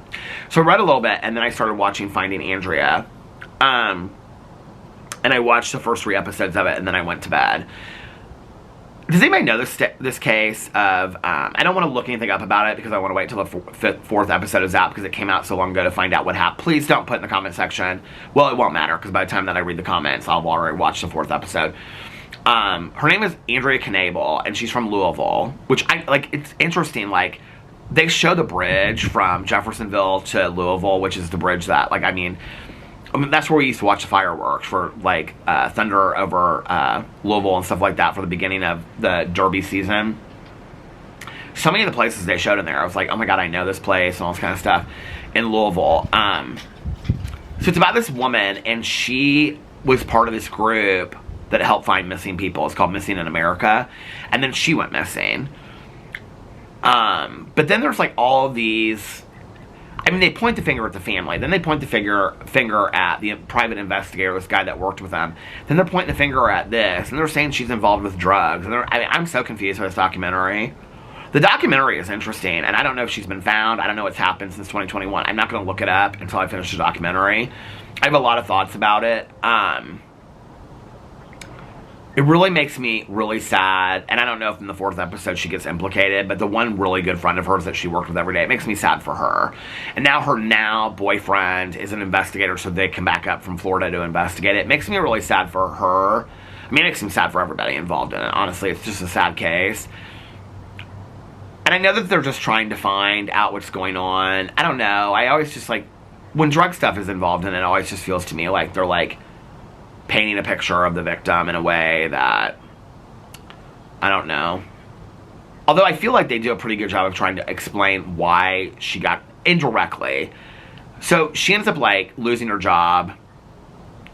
So I read a little bit, and then I started watching Finding Andrea. And I watched the first 3 episodes of it, and then I went to bed. Does anybody know this case of, I don't want to look anything up about it because I want to wait till the 4th episode is out because it came out so long ago to find out what happened. Please don't put in the comment section. Well, it won't matter because by the time that I read the comments, I'll already watch the 4th episode. Her name is Andrea Knable, and she's from Louisville, which it's interesting, like, they show the bridge from Jeffersonville to Louisville, which is the bridge that, like, I mean, that's where we used to watch the fireworks for, like, Thunder over Louisville and stuff like that for the beginning of the Derby season. So many of the places they showed in there, I was like, oh my god, I know this place and all this kind of stuff in Louisville. So it's about this woman, and she was part of this group that helped find missing people. It's called Missing in America. And then she went missing. But then there's, like, all of these... I mean, they point the finger at the family. Then they point the finger at the private investigator, this guy that worked with them. Then they're pointing the finger at this, and they're saying she's involved with drugs. And I mean, I'm so confused by this documentary. The documentary is interesting, and I don't know if she's been found. I don't know what's happened since 2021. I'm not going to look it up until I finish the documentary. I have a lot of thoughts about it. It really makes me really sad, and I don't know if in the 4th episode she gets implicated, but the one really good friend of hers that she worked with every day, it makes me sad for her. And now her boyfriend is an investigator, so they come back up from Florida to investigate it. It makes me really sad for her. I mean, it makes me sad for everybody involved in it. Honestly, it's just a sad case. And I know that they're just trying to find out what's going on. I don't know. I always just, like, when drug stuff is involved in it, it always just feels to me like they're, like, painting a picture of the victim in a way that, I don't know. Although I feel like they do a pretty good job of trying to explain why she got, indirectly. So she ends up, like, losing her job.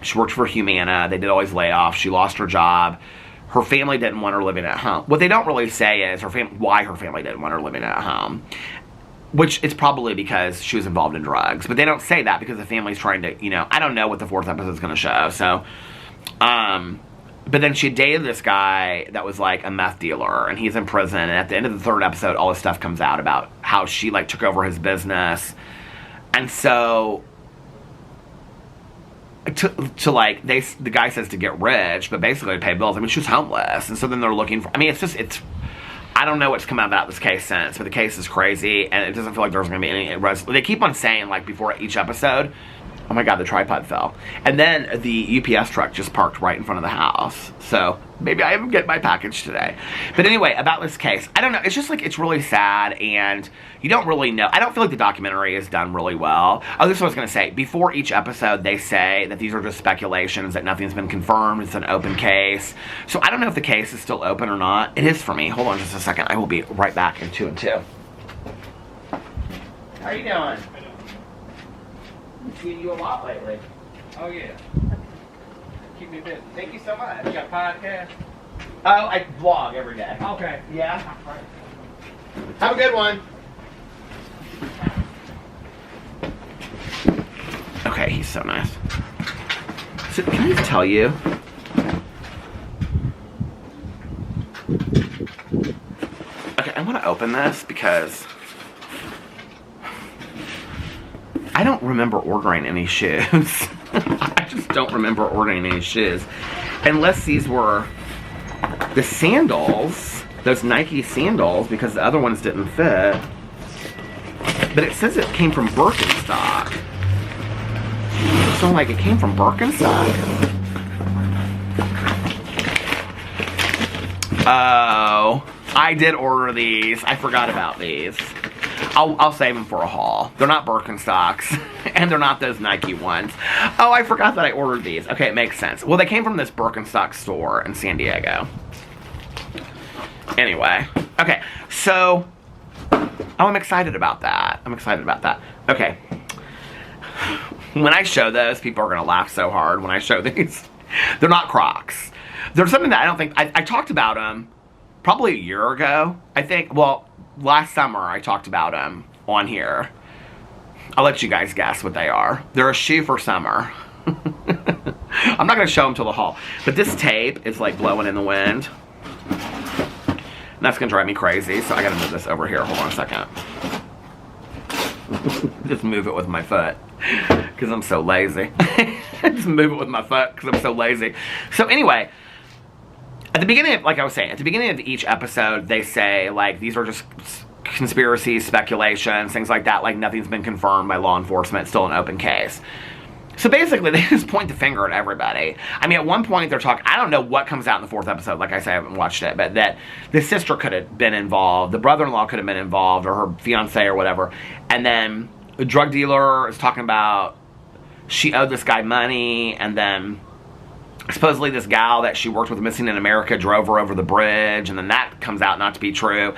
She worked for Humana. They did all these layoffs. She lost her job. Her family didn't want her living at home. What they don't really say is why her family didn't want her living at home. Which it's probably because she was involved in drugs. But they don't say that because the family's trying to, you know, I don't know what the 4th episode is going to show. So, but then she dated this guy that was like a meth dealer, and he's in prison. And at the end of the 3rd episode, all this stuff comes out about how she, like, took over his business. And so, to like, the guy says to get rich, but basically to pay bills. I mean, she was homeless. And so then they're looking for, I mean, I don't know what's come out about this case since, but the case is crazy, and it doesn't feel like there's going to be any they keep on saying, like, before each episode, oh my god, the tripod fell. And then the UPS truck just parked right in front of the house. So, maybe I haven't get my package today. But anyway, about this case, I don't know, it's just, like, it's really sad, and you don't really know. I don't feel like the documentary is done really well. Oh, this is what I was going to say. Before each episode, they say that these are just speculations, that nothing's been confirmed, it's an open case. So I don't know if the case is still open or not. It is for me. Hold on just a second. I will be right back in 2 and 2. How are you doing? I've seen you a lot lately. Oh, yeah. Keep me busy. Thank you so much. You got a podcast? Oh, I vlog every day. Okay. Yeah. Have a good one. Okay, he's so nice. So, can I just tell you? Okay, I want to open this because I don't remember ordering any shoes. I just don't remember ordering any shoes. Unless these were the sandals, those Nike sandals, because the other ones didn't fit. But it says it came from Birkenstock. So, like, it came from Birkenstock? Oh, I did order these. I forgot about these. I'll save them for a haul. They're not Birkenstocks, and they're not those Nike ones. Oh, I forgot that I ordered these. Okay, it makes sense. Well, they came from this Birkenstock store in San Diego. Anyway, okay, so, oh, I'm excited about that. I'm excited about that. Okay. When I show those, people are going to laugh so hard when I show these. They're not Crocs. There's something that I don't think, I talked about them probably a year ago, I think. Well, last summer I talked about them on here. I'll let you guys guess what they are. They're a shoe for summer. I'm not going to show them till the haul. But this tape is like blowing in the wind. And that's going to drive me crazy, so I got to move this over here. Hold on a second. Just move it with my foot. Because I'm so lazy. Just move it with my foot because I'm so lazy. So anyway, at the beginning of, like I was saying, at the beginning of each episode, they say, like, these are just conspiracies, speculations, things like that. Like, nothing's been confirmed by law enforcement. It's still an open case. So basically, they just point the finger at everybody. I mean, at one point, they're talking, I don't know what comes out in the 4th episode. Like I say, I haven't watched it. But that the sister could have been involved. The brother-in-law could have been involved. Or her fiance or whatever. And then the drug dealer is talking about she owed this guy money. And then supposedly this gal that she worked with missing in America drove her over the bridge. And then that comes out not to be true.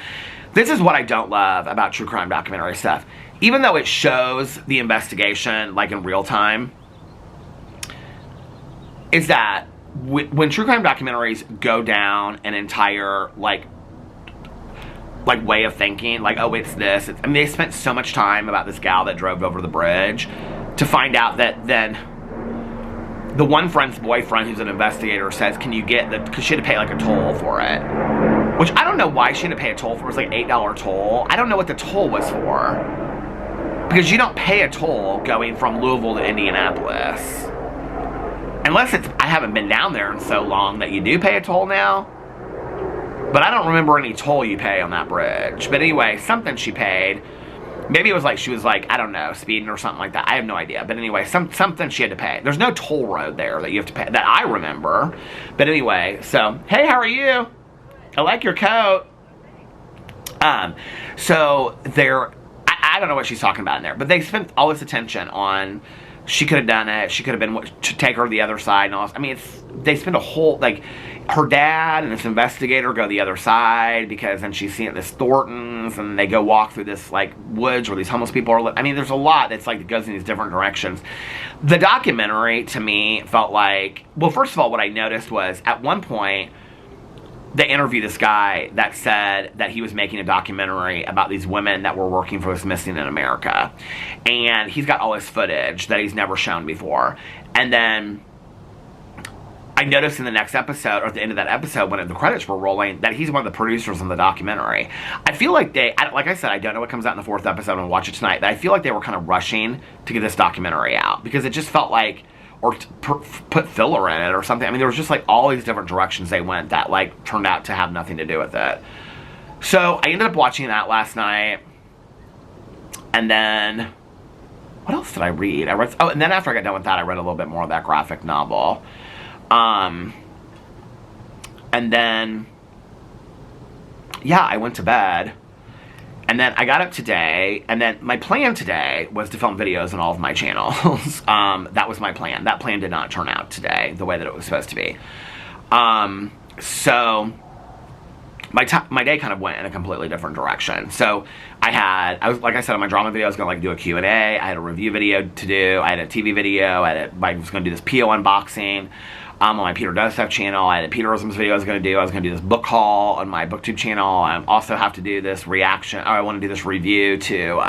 This is what I don't love about true crime documentary stuff. Even though it shows the investigation, like, in real time, is that when true crime documentaries go down an entire, like way of thinking, like, oh, it's this. I mean, they spent so much time about this gal that drove over the bridge to find out that then the one friend's boyfriend, who's an investigator, says, can you get the, because she had to pay, like, a toll for it. Which, I don't know why she had to pay a toll for. It was, like, $8 toll. I don't know what the toll was for. Because you don't pay a toll going from Louisville to Indianapolis. Unless it's, I haven't been down there in so long that you do pay a toll now. But I don't remember any toll you pay on that bridge. But anyway, something she paid. Maybe it was like, she was like, I don't know, speeding or something like that. I have no idea. But anyway, something she had to pay. There's no toll road there that you have to pay, that I remember. But anyway, so, hey, how are you? I like your coat. So they're, I don't know what she's talking about in there. But they spent all this attention on, she could have done it. She could have been to take her to the other side and all this. I mean, they spend a whole, like, her dad and this investigator go the other side because then she's seeing this Thornton's and they go walk through this, like, woods where these homeless people are living. I mean, there's a lot that's, like, that goes in these different directions. The documentary, to me, felt like, well, first of all, what I noticed was at one point, they interviewed this guy that said that he was making a documentary about these women that were working for this Missing in America. And he's got all this footage that he's never shown before. And then I noticed in the next episode, or at the end of that episode, when the credits were rolling, that he's one of the producers in the documentary. I feel like like I said, I don't know what comes out in the 4th episode, and I'll watch it tonight, but I feel like they were kind of rushing to get this documentary out. Because it just felt like, or put filler in it or something. I mean, there was just, like, all these different directions they went that, like, turned out to have nothing to do with it. So I ended up watching that last night. And then, what else did I read? Oh, and then after I got done with that, I read a little bit more of that graphic novel. And then, yeah, I went to bed. And then I got up today, and then my plan today was to film videos on all of my channels. That was my plan. That plan did not turn out today the way that it was supposed to be. So my day kind of went in a completely different direction. So I was, like I said, on my drama video, I was going to like do a Q&A. I had a review video to do. I had a TV video. I was going to do this PO unboxing on my Peter Does Stuff channel. I had a Peterisms video I was going to do. I was going to do this book haul on my BookTube channel. I also have to do this reaction, or I want to do this review to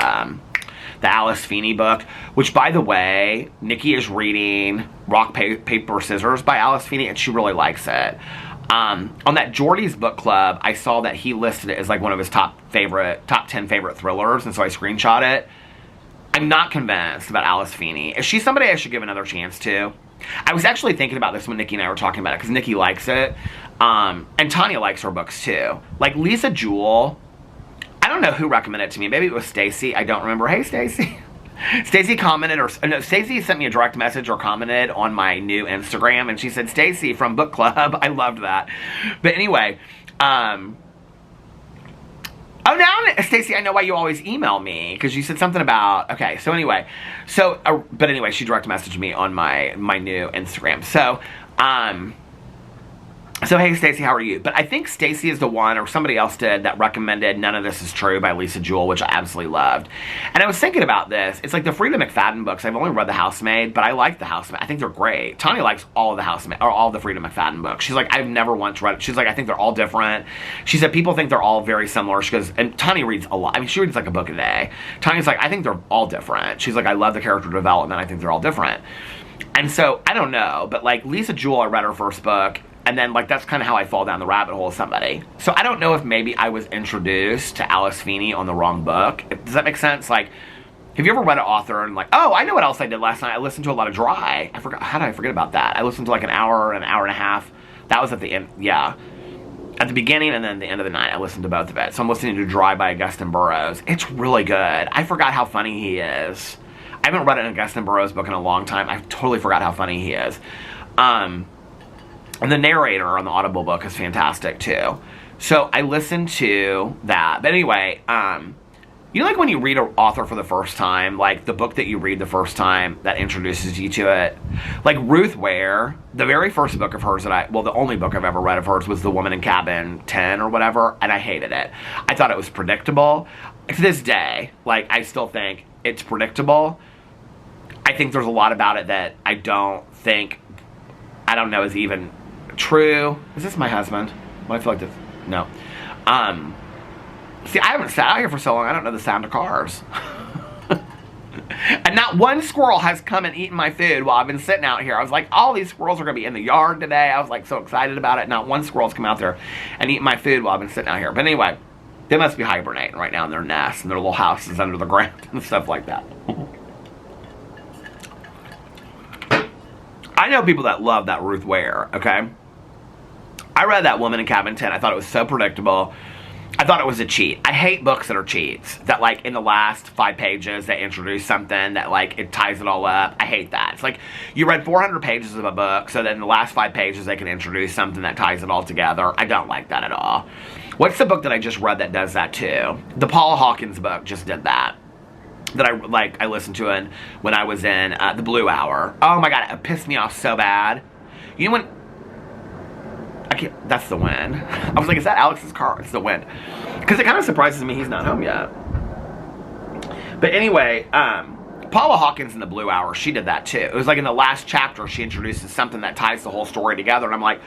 the Alice Feeney book, which, by the way, Nikki is reading Rock, Paper, Scissors by Alice Feeney, and she really likes it. On that Jordy's book club, I saw that he listed it as like one of his top 10 favorite thrillers, and so I screenshot it. I'm not convinced about Alice Feeney. Is she somebody I should give another chance to? I was actually thinking about this when Nikki and I were talking about it, because Nikki likes it, and Tanya likes her books too. Like Lisa Jewell, I don't know who recommended it to me. Maybe it was Stacy. I don't remember. Hey, Stacy. Stacy commented, or no, Stacy sent me a direct message or commented on my new Instagram, and she said, Stacy from Book Club. I loved that. But anyway, oh, now, Stacy, I know why you always email me, because you said something about, okay, so anyway, but anyway, she direct messaged me on my new Instagram. So hey, Stacy, how are you? But I think Stacy is the one, or somebody else did, that recommended None of This Is True by Lisa Jewell, which I absolutely loved. And I was thinking about this. It's like the Frida McFadden books. I've only read The Housemaid, but I like The Housemaid. I think they're great. Tanya likes all of the Housemaid, or all of the Frida McFadden books. She's like, I've never once read it. She's like, I think they're all different. She said people think they're all very similar. She goes, and Tanya reads a lot. I mean, she reads like a book a day. Tanya's like, I think they're all different. She's like, I love the character development. I think they're all different. And so, I don't know, but like Lisa Jewell, I read her first book, and then, like, that's kind of how I fall down the rabbit hole with somebody. So I don't know if maybe I was introduced to Alice Feeney on the wrong book. Does that make sense? Like, have you ever read an author and, like, oh, I know what else I did last night. I listened to a lot of Dry. I forgot. How did I forget about that? I listened to, like, an hour and a half. That was at the end. Yeah. At the beginning and then the end of the night, I listened to both of it. So I'm listening to Dry by Augustin Burroughs. It's really good. I forgot how funny he is. I haven't read an Augustin Burroughs book in a long time. I totally forgot how funny he is. And the narrator on the Audible book is fantastic, too. So I listened to that. But anyway, you know, like when you read an author for the first time, like the book that you read the first time that introduces you to it. Like Ruth Ware, the very first book of hers that the only book I've ever read of hers was The Woman in Cabin 10 or whatever, and I hated it. I thought it was predictable. To this day, like, I still think it's predictable. I think there's a lot about it that I don't know is even true. Is this my husband? Well, I feel like this. No. See, I haven't sat out here for so long, I don't know the sound of cars. And not one squirrel has come and eaten my food while I've been sitting out here. I was like, all these squirrels are going to be in the yard today. I was like so excited about it. Not one squirrel's come out there and eaten my food while I've been sitting out here. But anyway, they must be hibernating right now in their nests and their little houses under the ground and stuff like that. I know people that love that Ruth Ware, okay? I read that Woman in Cabin 10. I thought it was so predictable. I thought it was a cheat. I hate books that are cheats. That, like, in the last 5 pages, they introduce something that, like, it ties it all up. I hate that. It's like, you read 400 pages of a book, so that in the last 5 pages, they can introduce something that ties it all together. I don't like that at all. What's the book that I just read that does that, too? The Paula Hawkins book just did that. That I listened to it when I was in the Blue Hour. Oh, my God. It pissed me off so bad. You know when... That's the wind. I was like, is that Alex's car? It's the wind. Because it kind of surprises me he's not home yet. But anyway, Paula Hawkins in the Blue Hour, she did that too. It was like in the last chapter, she introduces something that ties the whole story together. And I'm like,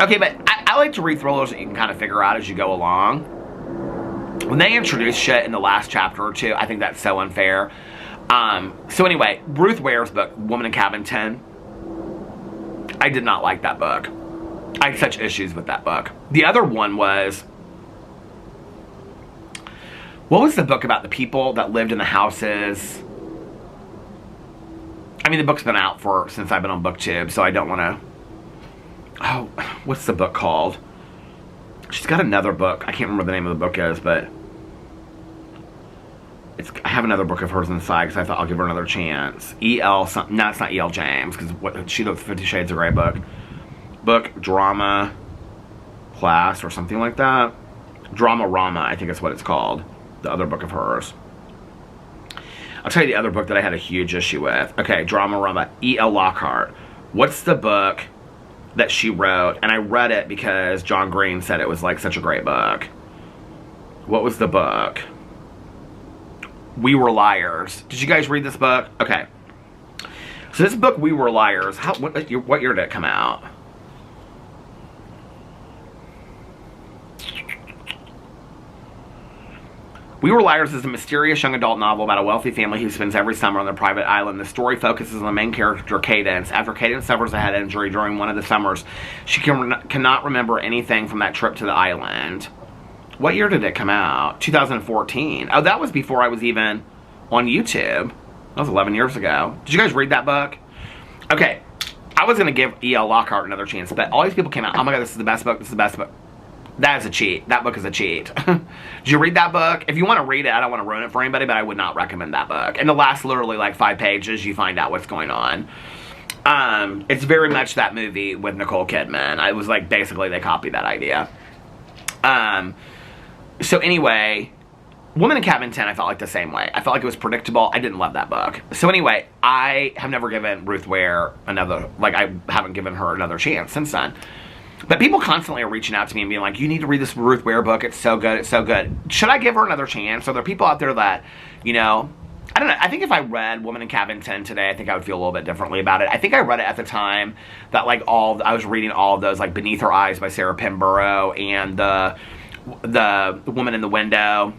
okay, but I like to read thrillers that you can kind of figure out as you go along. When they introduce shit in the last chapter or two, I think that's so unfair. So anyway, Ruth Ware's book, Woman in Cabin 10, I did not like that book. I had such issues with that book. The other one was... What was the book about the people that lived in the houses? I mean, the book's been out since I've been on BookTube, so I don't want to... Oh, what's the book called? She's got another book. I can't remember what the name of the book is, but... I have another book of hers inside because I thought I'll give her another chance. No, it's not E.L. James, because she wrote 50 Shades of Grey book. Book, drama, class, or something like that. Drama-Rama, I think is what it's called. The other book of hers. I'll tell you the other book that I had a huge issue with. Okay, Drama-Rama, E.L. Lockhart. What's the book that she wrote, and I read it because John Green said it was like such a great book. What was the book? We Were Liars. Did you guys read this book? Okay. So this book, We Were Liars, what year did it come out? We Were Liars is a mysterious young adult novel about a wealthy family who spends every summer on their private island. The story focuses on the main character, Cadence. After Cadence suffers a head injury during one of the summers, she cannot remember anything from that trip to the island. What year did it come out? 2014. Oh, that was before I was even on YouTube. That was 11 years ago. Did you guys read that book? Okay, I was going to give E.L. Lockhart another chance, but all these people came out, oh my god, this is the best book, this is the best book. That is a cheat. That book is a cheat. Did you read that book? If you want to read it, I don't want to ruin it for anybody, but I would not recommend that book. In the last literally like 5 pages, you find out what's going on. It's very much that movie with Nicole Kidman. I was like, basically, they copied that idea. So anyway, Woman in Cabin 10, I felt like the same way. I felt like it was predictable. I didn't love that book. So anyway, I have never given Ruth Ware another, like I haven't given her another chance since then. But people constantly are reaching out to me and being like, you need to read this Ruth Ware book. It's so good. It's so good. Should I give her another chance? Are there people out there that, you know, I don't know. I think if I read Woman in Cabin 10 today, I think I would feel a little bit differently about it. I think I read it at the time that like I was reading all of those, like Beneath Her Eyes by Sarah Pinborough and the Woman in the Window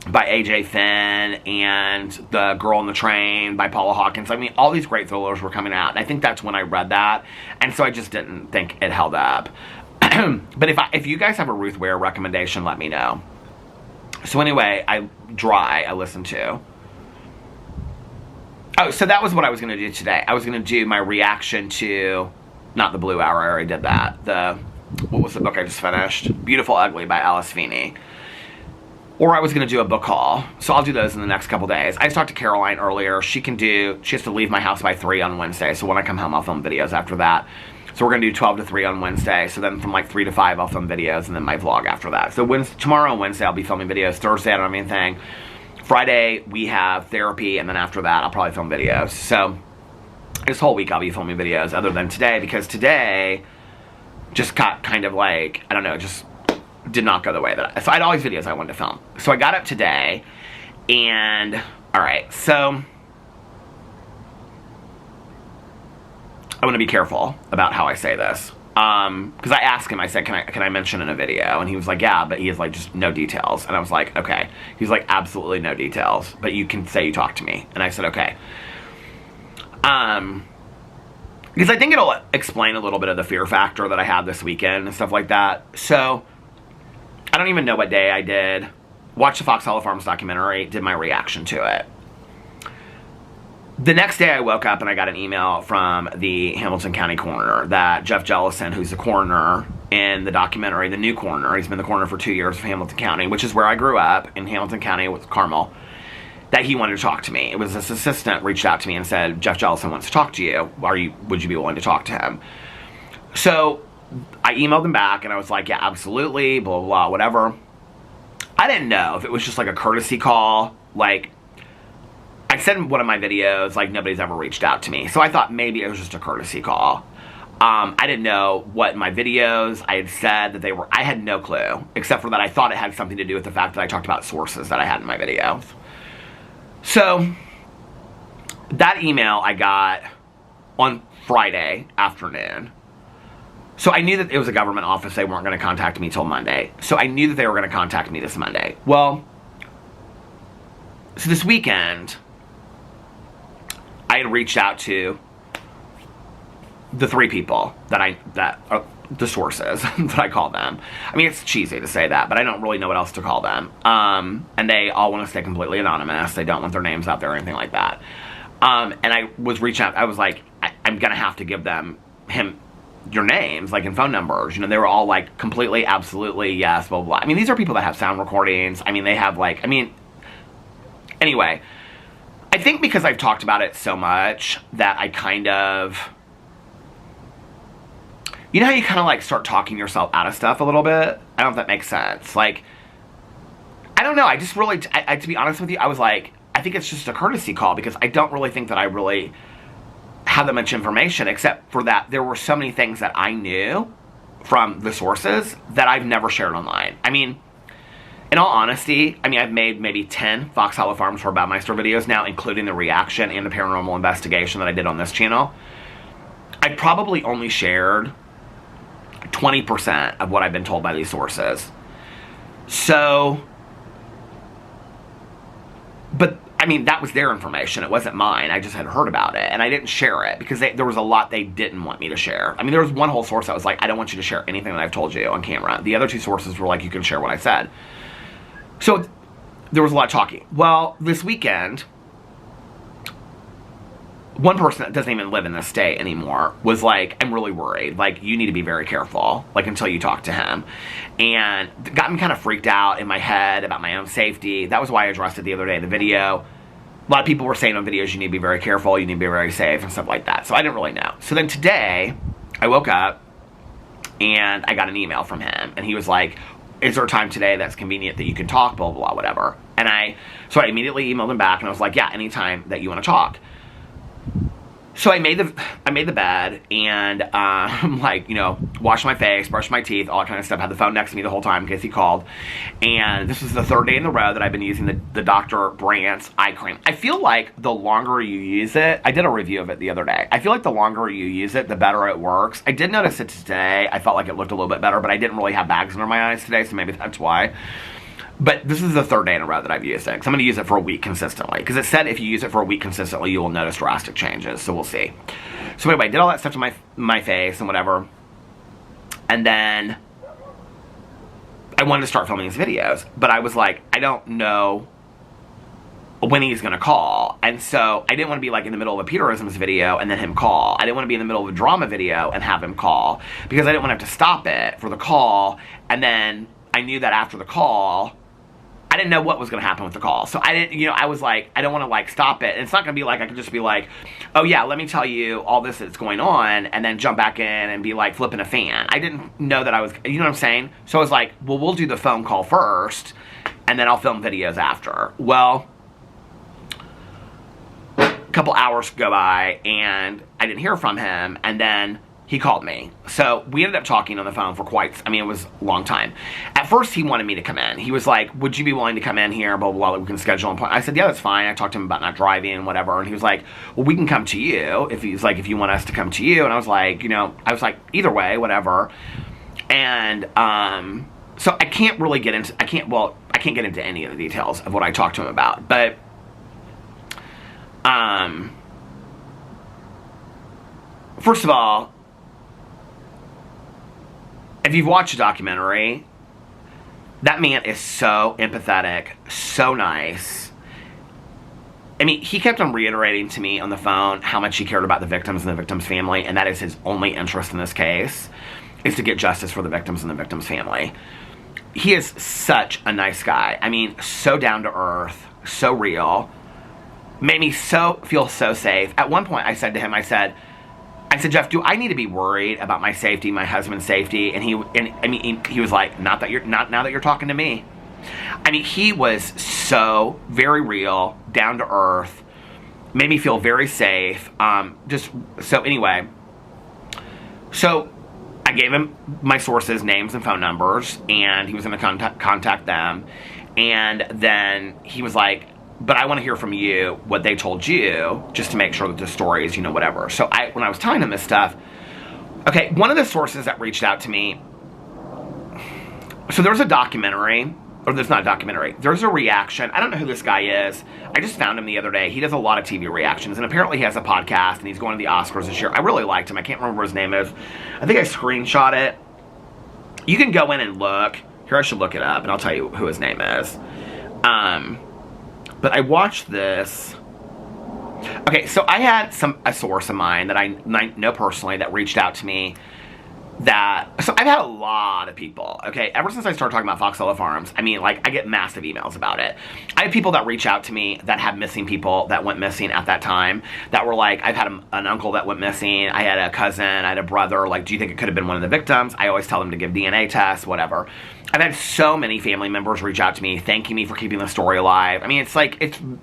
by A.J. Finn and The Girl on the Train by Paula Hawkins. I mean, all these great thrillers were coming out, and I think that's when I read that, and so I just didn't think it held up. But if you guys have a Ruth Ware recommendation, let me know. So anyway, I listened to. Oh, so that was what I was going to do today. I was going to do my reaction to, not The Blue Hour, I already did that. What was the book I just finished? Beautiful Ugly by Alice Feeney. Or I was going to do a book haul. So I'll do those in the next couple days. I just talked to Caroline earlier. She has to leave my house by 3 on Wednesday. So when I come home, I'll film videos after that. So we're going to do 12 to 3 on Wednesday. So then from like 3 to 5, I'll film videos and then my vlog after that. So tomorrow on Wednesday, I'll be filming videos. Thursday, I don't have anything. Friday, we have therapy. And then after that, I'll probably film videos. So this whole week, I'll be filming videos other than today. Because today just got kind of like, I don't know, just did not go the way that so I had all these videos I wanted to film. So I got up today and alright, so I want to be careful about how I say this. Because I asked him, I said, can I mention in a video? And he was like, yeah, but he has like just no details. And I was like, okay. He's like, absolutely no details, but you can say you talked to me. And I said, okay. Because I think it'll explain a little bit of the fear factor that I had this weekend and stuff like that. So I don't even know what day I did. Watched the Fox Hollow Farms documentary, did my reaction to it. The next day I woke up and I got an email from the Hamilton County coroner that Jeff Jellison, who's the coroner in the documentary, the new coroner, he's been the coroner for 2 years of Hamilton County, which is where I grew up, in Hamilton County with Carmel, that he wanted to talk to me. It was this assistant reached out to me and said, Jeff Jellison wants to talk to you. Would you be willing to talk to him? So I emailed him back and I was like, yeah, absolutely, blah, blah, blah, whatever. I didn't know if it was just like a courtesy call. Like, I said in one of my videos, like, nobody's ever reached out to me. So I thought maybe it was just a courtesy call. I didn't know what in my videos I had said that they were, I had no clue. Except for that I thought it had something to do with the fact that I talked about sources that I had in my videos. So, that email I got on Friday afternoon. So I knew that it was a government office. They weren't going to contact me till Monday. So I knew that they were going to contact me this Monday. Well, so this weekend, I had reached out to the 3 people that are the sources that I call them. I mean, it's cheesy to say that, but I don't really know what else to call them. And they all want to stay completely anonymous. They don't want their names out there or anything like that. And I was reaching out. I was like, I'm going to have to give him your names, like, and phone numbers. You know, they were all like completely, absolutely, yes, blah, blah, blah. I mean, these are people that have sound recordings. I mean, they have like, anyway, I think because I've talked about it so much that I kind of, you know how you kind of like start talking yourself out of stuff a little bit? I don't know if that makes sense. Like, I don't know. I just really, to be honest with you, I was like, I think it's just a courtesy call because I don't really think that I really have that much information, except for that there were so many things that I knew from the sources that I've never shared online. I mean, in all honesty, I mean, I've made maybe 10 Fox Hollow Farms for Badmeister videos now, including the reaction and the paranormal investigation that I did on this channel. I probably only shared 20% of what I've been told by these sources. So, but I mean, that was their information. It wasn't mine. I just had heard about it, and I didn't share it because there was a lot they didn't want me to share. I mean, there was one whole source that was like, I don't want you to share anything that I've told you on camera. The other two sources were like, you can share what I said. So there was a lot of talking. Well, this weekend, one person that doesn't even live in this state anymore was like, I'm really worried. Like, you need to be very careful, like, until you talk to him. And got me kind of freaked out in my head about my own safety. That was why I addressed it the other day in the video. A lot of people were saying on videos, you need to be very careful, you need to be very safe, and stuff like that. So I didn't really know. So then today, I woke up, and I got an email from him. And he was like, is there a time today that's convenient that you can talk, blah, blah, blah, whatever. And so I immediately emailed him back, and I was like, yeah, anytime that you want to talk. So I made the bed, and like, you know, washed my face, brushed my teeth, all that kind of stuff. Had the phone next to me the whole time in case he called. And this was the third day in a row that I've been using the Dr. Brandt's eye cream. I feel like the longer you use it, I did a review of it the other day. I feel like the longer you use it, the better it works. I did notice it today. I felt like it looked a little bit better, but I didn't really have bags under my eyes today, so maybe that's why. But this is the third day in a row that I've used it, because I'm going to use it for a week consistently. Because it said if you use it for a week consistently, you will notice drastic changes. So we'll see. So anyway, I did all that stuff to my face and whatever. And then I wanted to start filming these videos. But I was like, I don't know when he's going to call. And so I didn't want to be like in the middle of a Peterisms video and then him call. I didn't want to be in the middle of a drama video and have him call. Because I didn't want to have to stop it for the call. And then I knew that after the call, I didn't know what was going to happen with the call. So I didn't, you know, I was like, I don't want to like stop it. And it's not going to be like, I could just be like, oh yeah, let me tell you all this that's going on, and then jump back in and be like flipping a fan. I didn't know that I was, you know what I'm saying? So I was like, well, we'll do the phone call first, and then I'll film videos after. Well, a couple hours go by, and I didn't hear from him, and then he called me. So we ended up talking on the phone for it was a long time. At first, he wanted me to come in. He was like, would you be willing to come in here, blah, blah, blah, we can schedule an appointment. I said, yeah, that's fine. I talked to him about not driving and whatever, and he was like, well, we can come to you, if you want us to come to you. And I was like, you know, either way, whatever. And so I can't really get into, I can't get into any of the details of what I talked to him about. But first of all, if you've watched the documentary, that man is so empathetic, so nice. I mean, he kept on reiterating to me on the phone how much he cared about the victims and the victims' family, and that is his only interest in this case, is to get justice for the victims and the victims' family. He is such a nice guy. I mean, so down to earth, so real. Made me feel so safe. At one point, I said to him, I said, Jeff, do I need to be worried about my safety, my husband's safety? And he was like, not now that you're talking to me. I mean, he was so very real, down to earth, made me feel very safe. Anyway, so I gave him my sources' names and phone numbers, and he was going to contact them. And then he was like, but I want to hear from you what they told you, just to make sure that the story is, you know, whatever. So when I was telling him this stuff, okay, one of the sources that reached out to me, so there's a documentary, or there's not a documentary, there's a reaction. I don't know who this guy is. I just found him the other day. He does a lot of TV reactions, and apparently he has a podcast, and he's going to the Oscars this year. I really liked him. I can't remember what his name is. I think I screenshot it. You can go in and look. Here, I should look it up, and I'll tell you who his name is. But I watched this. Okay, so I had a source of mine that I know personally that reached out to me. So I've had a lot of people, okay, ever since I started talking about Fox Hollow Farms. I mean, like, I get massive emails about it. I have people that reach out to me that have missing people that went missing at that time, that were like, I've had an uncle that went missing, I had a cousin, I had a brother, like, do you think it could have been one of the victims? I always tell them to give DNA tests, whatever. I've had so many family members reach out to me, thanking me for keeping the story alive. I mean, it's like,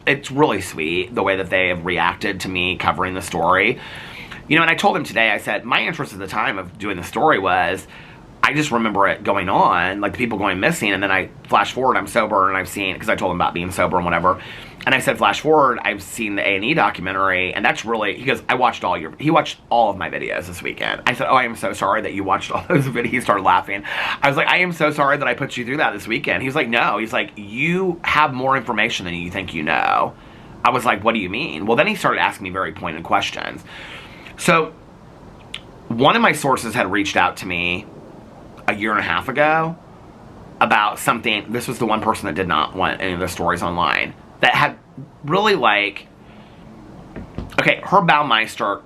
it's really sweet, the way that they have reacted to me covering the story. You know, and I told him today, I said, my interest at the time of doing the story was, I just remember it going on, like the people going missing, and then I flash forward, I'm sober, and I've seen, because I told him about being sober and whatever, and I said, flash forward, I've seen the A&E documentary, and that's really, he goes, he watched all of my videos this weekend. I said, oh, I am so sorry that you watched all those videos. He started laughing. I was like, I am so sorry that I put you through that this weekend. He was like, no. He's like, you have more information than you think you know. I was like, what do you mean? Well, then he started asking me very pointed questions. So, one of my sources had reached out to me a year and a half ago about something. This was the one person that did not want any of the stories online, that had really, like, okay, Herb Baumeister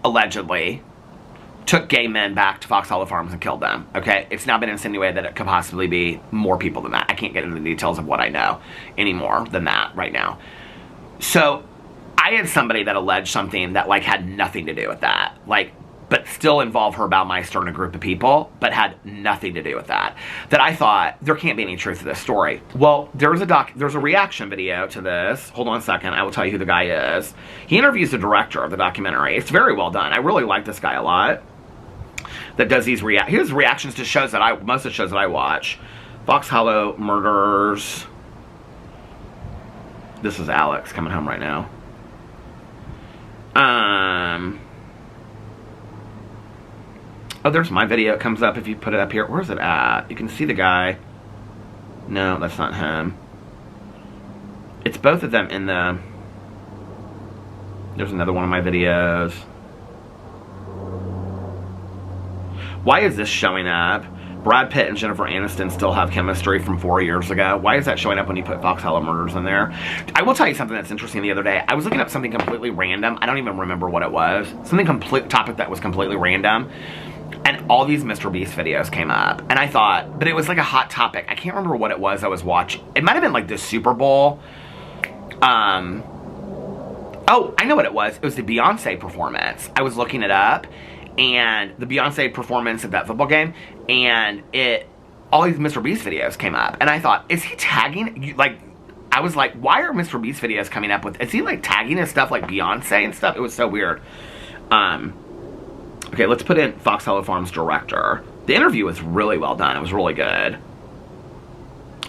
allegedly took gay men back to Fox Hollow Farms and killed them. Okay, it's now been insinuated that it could possibly be more people than that. I can't get into the details of what I know any more than that right now. So I had somebody that alleged something that, like, had nothing to do with that, like, but still involved Herb Baumeister and a group of people, but had nothing to do with that. That I thought, there can't be any truth to this story. Well, there's a reaction video to this. Hold on a second, I will tell you who the guy is. He interviews the director of the documentary. It's very well done. I really like this guy a lot. That does these his reactions to shows that most of the shows that I watch. Fox Hollow Murders. This is Alex coming home right now. Oh, there's my video. It comes up if you put it up here. Where's it at? You can see the guy. No, that's not him. It's both of them in the... There's another one of my videos. Why is this showing up? Brad Pitt and Jennifer Aniston still have chemistry from 4 years ago. Why is that showing up when you put Fox Hollow Murders in there? I will tell you something that's interesting. The other day, I was looking up something completely random. I don't even remember what it was. Topic that was completely random. And all these Mr. Beast videos came up. And I thought, but it was like a hot topic. I can't remember what it was I was watching. It might have been like the Super Bowl. Oh, I know what it was. It was the Beyonce performance. I was looking it up. And the Beyonce performance at that football game. And all these Mr. Beast videos came up. And I thought, is he tagging? Like, I was like, why are Mr. Beast videos coming up with... Is he like tagging his stuff like Beyonce and stuff? It was so weird. Okay, let's put in Fox Hollow Farms director. The interview was really well done. It was really good.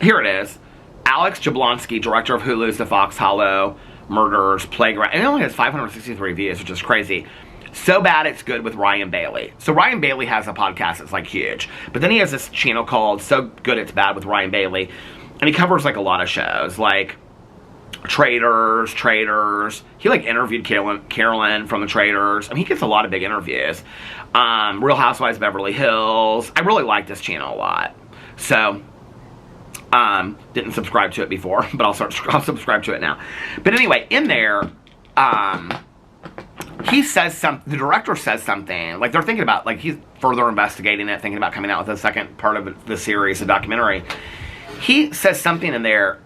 Here it is. Alex Jablonski, director of Hulu's The Fox Hollow Murders Playground. And it only has 563 views, which is crazy. So Bad It's Good with Ryan Bailey. So Ryan Bailey has a podcast that's like huge. But then he has this channel called So Good It's Bad with Ryan Bailey. And he covers like a lot of shows. Like Traders. He like interviewed Carolyn from the Traders. I mean, he gets a lot of big interviews. Real Housewives of Beverly Hills. I really like this channel a lot. So, didn't subscribe to it before, but I'll subscribe to it now. But anyway, in there, he says the director says something, like they're thinking about, like he's further investigating it, thinking about coming out with the second part of the series, the documentary. He says something in there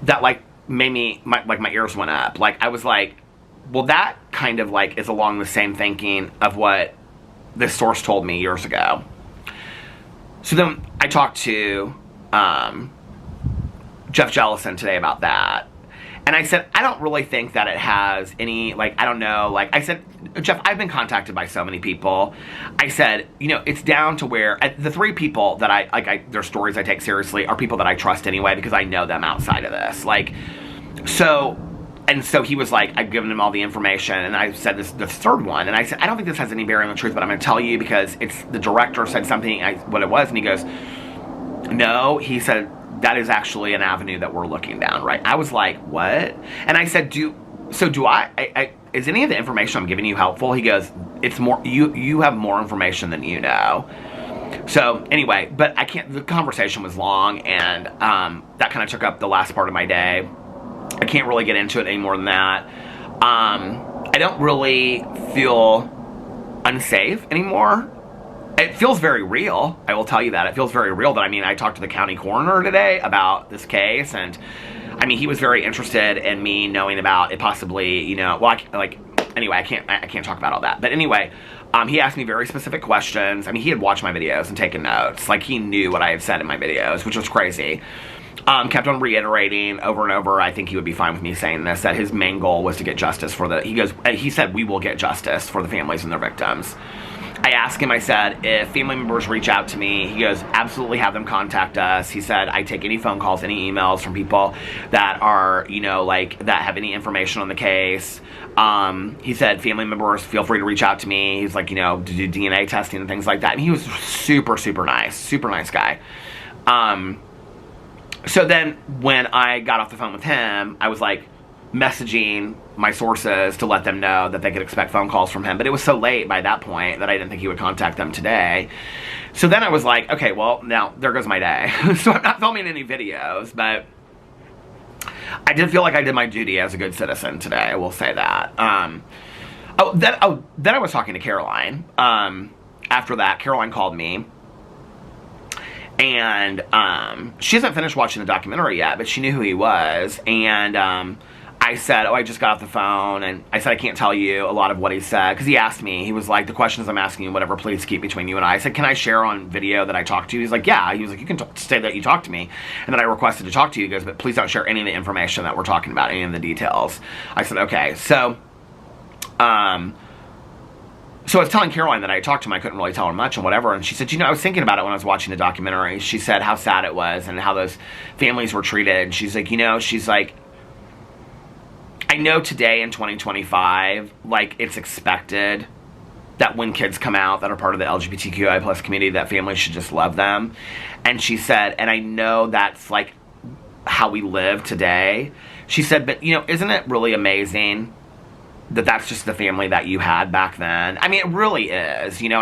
that like made me, my ears went up. Like, I was like, well, that kind of like is along the same thinking of what this source told me years ago. So then I talked to Jeff Jellison today about that. And I said, I don't really think that it has any, like, I don't know. Like, I said, Jeff, I've been contacted by so many people. I said, you know, it's down to where, the three people that their stories I take seriously are people that I trust anyway, because I know them outside of this. Like, so he was like, I've given him all the information, and I said the third one, and I said, I don't think this has any bearing on the truth, but I'm going to tell you because it's, the director said something, what it was, and he goes, no, he said, that is actually an avenue that we're looking down, right? I was like, what? And I said, is any of the information I'm giving you helpful? He goes, it's more, you have more information than you know. So anyway, but the conversation was long, and that kind of took up the last part of my day. I can't really get into it any more than that. I don't really feel unsafe anymore. It feels very real. I will tell you that. It feels very real. That, I mean, I talked to the county coroner today about this case, and I mean, he was very interested in me knowing about it possibly, you know, well, anyway, I can't talk about all that. But anyway, he asked me very specific questions. I mean, he had watched my videos and taken notes. Like, he knew what I had said in my videos, which was crazy. kept on reiterating over and over, I think he would be fine with me saying this, that his main goal was to get justice for he said, we will get justice for the families and their victims. I asked him, I said, if family members reach out to me, he goes, absolutely have them contact us. He said, I take any phone calls, any emails from people that are, you know, like, that have any information on the case. He said, family members, feel free to reach out to me. He's like, you know, to do DNA testing and things like that. And he was super, super nice guy. So then when I got off the phone with him, I was like messaging my sources to let them know that they could expect phone calls from him. But it was so late by that point that I didn't think he would contact them today. So then I was like, okay, well, now there goes my day. So I'm not filming any videos, but I did feel like I did my duty as a good citizen today. I will say that. Then I was talking to Caroline. After that, Caroline called me. And she hasn't finished watching the documentary yet, but she knew who he was. And I said, oh, I just got off the phone. And I said, I can't tell you a lot of what he said. Because he asked me, he was like, the questions I'm asking you, whatever, please keep between you and I. I said, can I share on video that I talked to you? He's like, yeah. He was like, you can say that you talked to me. And then I requested to talk to you. He goes, but please don't share any of the information that we're talking about, any of the details. I said, okay. So I was telling Caroline that I talked to him. I couldn't really tell her much and whatever. And she said, you know, I was thinking about it when I was watching the documentary. She said how sad it was and how those families were treated. And she's like, you know, she's like, I know today in 2025, like, it's expected that when kids come out that are part of the LGBTQI plus community, that families should just love them. And she said, and I know that's like how we live today. She said, but, you know, isn't it really amazing that that's just the family that you had back then? I mean, it really is, you know.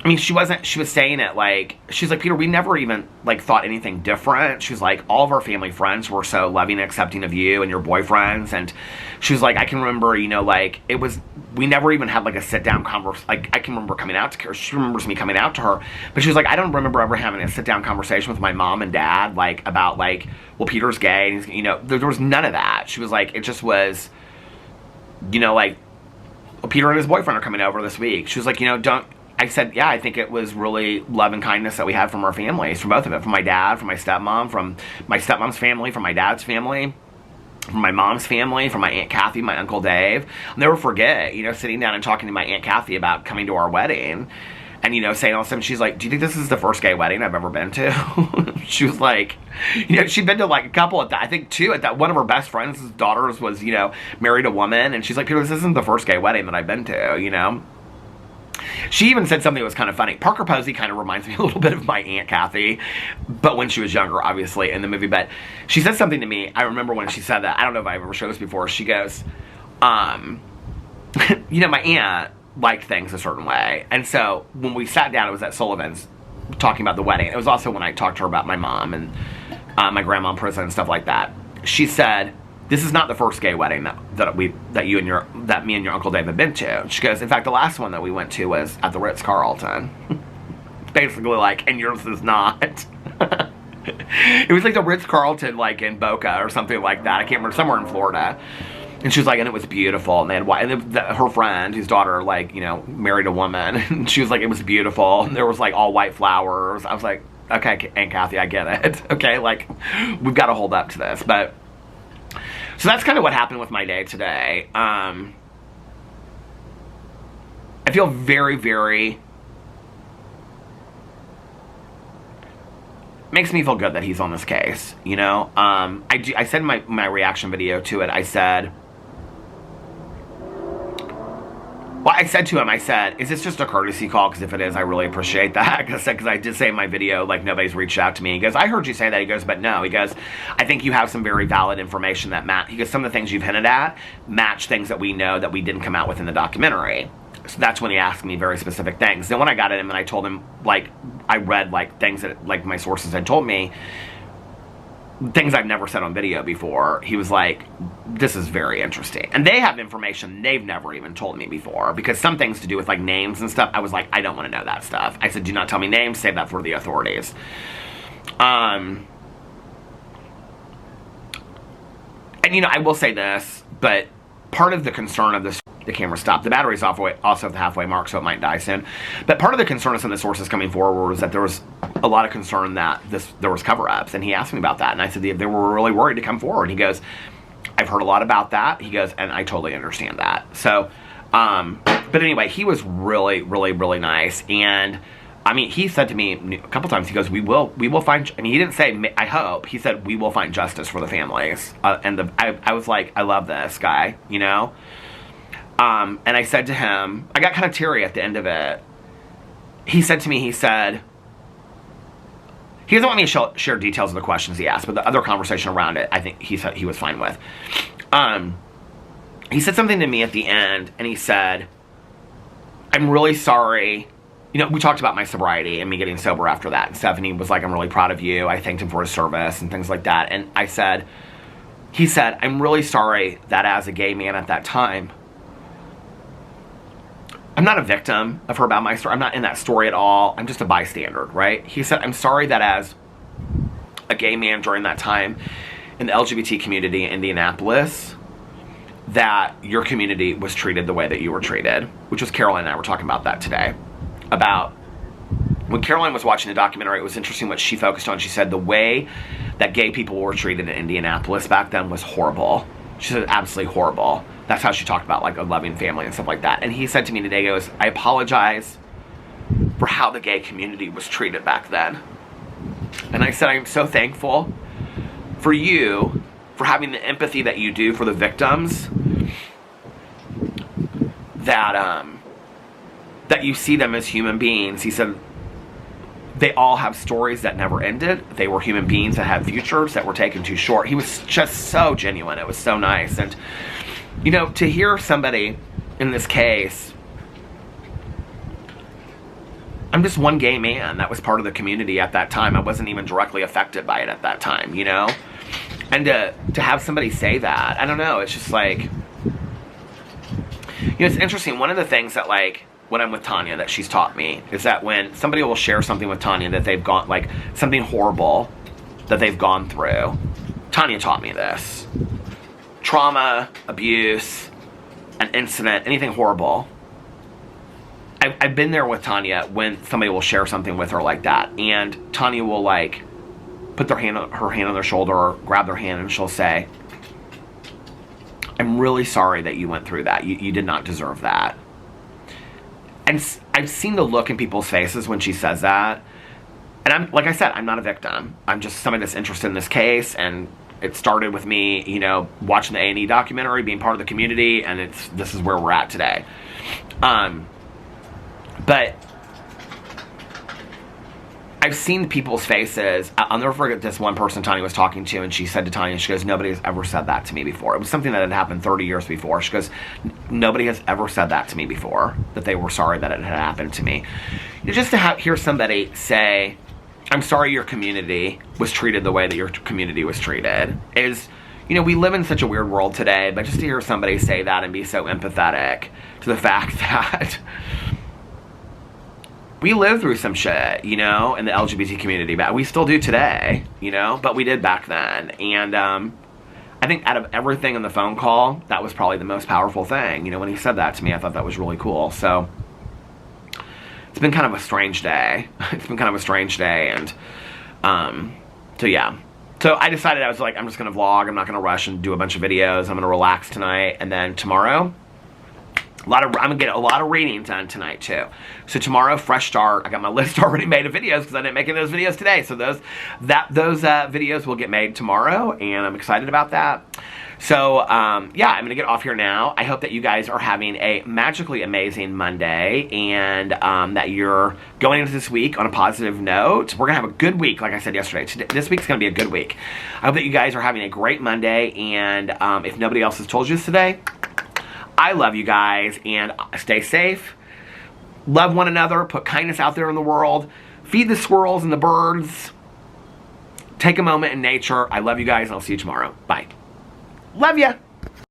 I mean, she was saying it like, she's like, Peter, we never even, like, thought anything different. She was like, all of our family friends were so loving and accepting of you and your boyfriends. And she was like, I can remember, you know, like, we never even had, like, a sit-down conversation. Like, I can remember coming out to her. She remembers me coming out to her. But she was like, I don't remember ever having a sit-down conversation with my mom and dad, like, about, like, well, Peter's gay. And, you know, there was none of that. She was like, it just was, you know, like, well, Peter and his boyfriend are coming over this week. She was like, you know, I said, yeah, I think it was really love and kindness that we had from our families, from both of it, from my dad, from my stepmom, from my stepmom's family, from my dad's family, from my mom's family, from my Aunt Kathy, my Uncle Dave. I'll never forget, you know, sitting down and talking to my Aunt Kathy about coming to our wedding and, you know, saying all of a sudden, she's like, do you think this is the first gay wedding I've ever been to? She was like, you know, she'd been to like a couple at that, I think two at that. One of her best friends' daughters was, you know, married a woman. And she's like, Peter, this isn't the first gay wedding that I've been to, you know. She even said something that was kind of funny. Parker Posey kind of reminds me a little bit of my Aunt Kathy, but when she was younger, obviously, in the movie. But she said something to me. I remember when she said that. I don't know if I've ever showed this before. She goes, you know, my aunt liked things a certain way. And so when we sat down, it was at Sullivan's talking about the wedding. It was also when I talked to her about my mom and my grandma in prison and stuff like that. She said, this is not the first gay wedding that me and your Uncle Dave have been to. She goes, in fact, the last one that we went to was at the Ritz-Carlton. Basically like, and yours is not. It was like the Ritz-Carlton, like, in Boca or something like that. I can't remember, somewhere in Florida. And she was like, and it was beautiful. And they had white, and her friend, whose daughter, like, you know, married a woman. And she was like, it was beautiful. And there was, like, all white flowers. I was like, okay, Aunt Kathy, I get it. Okay, like, we've got to hold up to this. But so that's kind of what happened with my day today. I feel very, very... makes me feel good that he's on this case, you know? I said in my reaction video to it, I said... Well, I said to him, I said, is this just a courtesy call? Because if it is, I really appreciate that. Because I did say in my video, like, nobody's reached out to me. He goes, I heard you say that. He goes, but no. He goes, I think you have some very valid information that he goes, some of the things you've hinted at match things that we know that we didn't come out with in the documentary. So that's when he asked me very specific things. Then when I got at him and I told him, like, I read, like, things that, like, my sources had told me, things I've never said on video before, he was like, this is very interesting. And they have information they've never even told me before, because some things to do with, like, names and stuff, I was like, I don't want to know that stuff. I said, do not tell me names, save that for the authorities. And, you know, I will say this, but part of the concern of this, the camera stopped. The battery's also at the halfway mark, so it might die soon. But part of the concern of some of the sources coming forward was that there was a lot of concern that there was cover-ups, and he asked me about that, and I said they were really worried to come forward. He goes, I've heard a lot about that. He goes, and I totally understand that. So, but anyway, he was really, really, really nice, and I mean, he said to me a couple times, he goes, we will find, I mean, he didn't say, I hope, he said, we will find justice for the families, and I was like, I love this guy, you know, and I said to him, I got kind of teary at the end of it. He said to me, he said, he doesn't want me to share details of the questions he asked, but the other conversation around it, I think he said he was fine with. He said something to me at the end, and he said, I'm really sorry. You know, we talked about my sobriety and me getting sober after that. And Stephanie was like, I'm really proud of you. I thanked him for his service and things like that. And I said, he said, I'm really sorry that as a gay man at that time, I'm not a victim of her about my story. I'm not in that story at all. I'm just a bystander, right? He said, I'm sorry that as a gay man during that time in the LGBT community in Indianapolis, that your community was treated the way that you were treated, which was Caroline and I were talking about that today. About when Caroline was watching the documentary, it was interesting what she focused on. She said the way that gay people were treated in Indianapolis back then was horrible. She said absolutely horrible. That's how she talked about like a loving family and stuff like that. And he said to me today, he goes, I apologize for how the gay community was treated back then. And I said, I'm so thankful for you for having the empathy that you do for the victims, that you see them as human beings. He said, they all have stories that never ended. They were human beings that had futures that were taken too short. He was just so genuine. It was so nice. And, you know, to hear somebody in this case, I'm just one gay man that was part of the community at that time. I wasn't even directly affected by it at that time, you know? And to have somebody say that, I don't know, it's just like, you know, it's interesting. One of the things that, like, when I'm with Tanya that she's taught me is that when somebody will share something with Tanya that they've gone, like, something horrible that they've gone through, Tanya taught me this. Trauma, abuse, an incident, anything horrible. I've been there with Tanya when somebody will share something with her like that, and Tanya will, like, put her hand on their shoulder or grab their hand, and she'll say, I'm really sorry that you went through that. You did not deserve that. And I've seen the look in people's faces when she says that. And I'm, like I said, I'm not a victim. I'm just somebody that's interested in this case, and it started with me, you know, watching the A&E documentary, being part of the community, and this is where we're at today. But I've seen people's faces. I'll never forget this one person Tanya was talking to, and she said to Tanya, she goes, nobody has ever said that to me before. It was something that had happened 30 years before. She goes, nobody has ever said that to me before, that they were sorry that it had happened to me. You know, just to hear somebody say, I'm sorry your community was treated the way that your community was treated is, you know, we live in such a weird world today, but just to hear somebody say that and be so empathetic to the fact that we lived through some shit, you know, in the LGBT community, but we still do today, you know, but we did back then. And I think out of everything in the phone call, that was probably the most powerful thing. You know, when he said that to me, I thought that was really cool. So it's been kind of a strange day. It's been kind of a strange day. And so yeah. So I decided, I was like, I'm just going to vlog. I'm not going to rush and do a bunch of videos. I'm going to relax tonight. And then tomorrow, I'm going to get a lot of reading done tonight, too. So tomorrow, fresh start. I got my list already made of videos because I didn't make any of those videos today. So those videos will get made tomorrow, and I'm excited about that. So, yeah, I'm going to get off here now. I hope that you guys are having a magically amazing Monday, and that you're going into this week on a positive note. We're going to have a good week, like I said yesterday. This week's going to be a good week. I hope that you guys are having a great Monday, and if nobody else has told you this today, I love you guys, and stay safe. Love one another. Put kindness out there in the world. Feed the squirrels and the birds. Take a moment in nature. I love you guys, and I'll see you tomorrow. Bye. Love ya.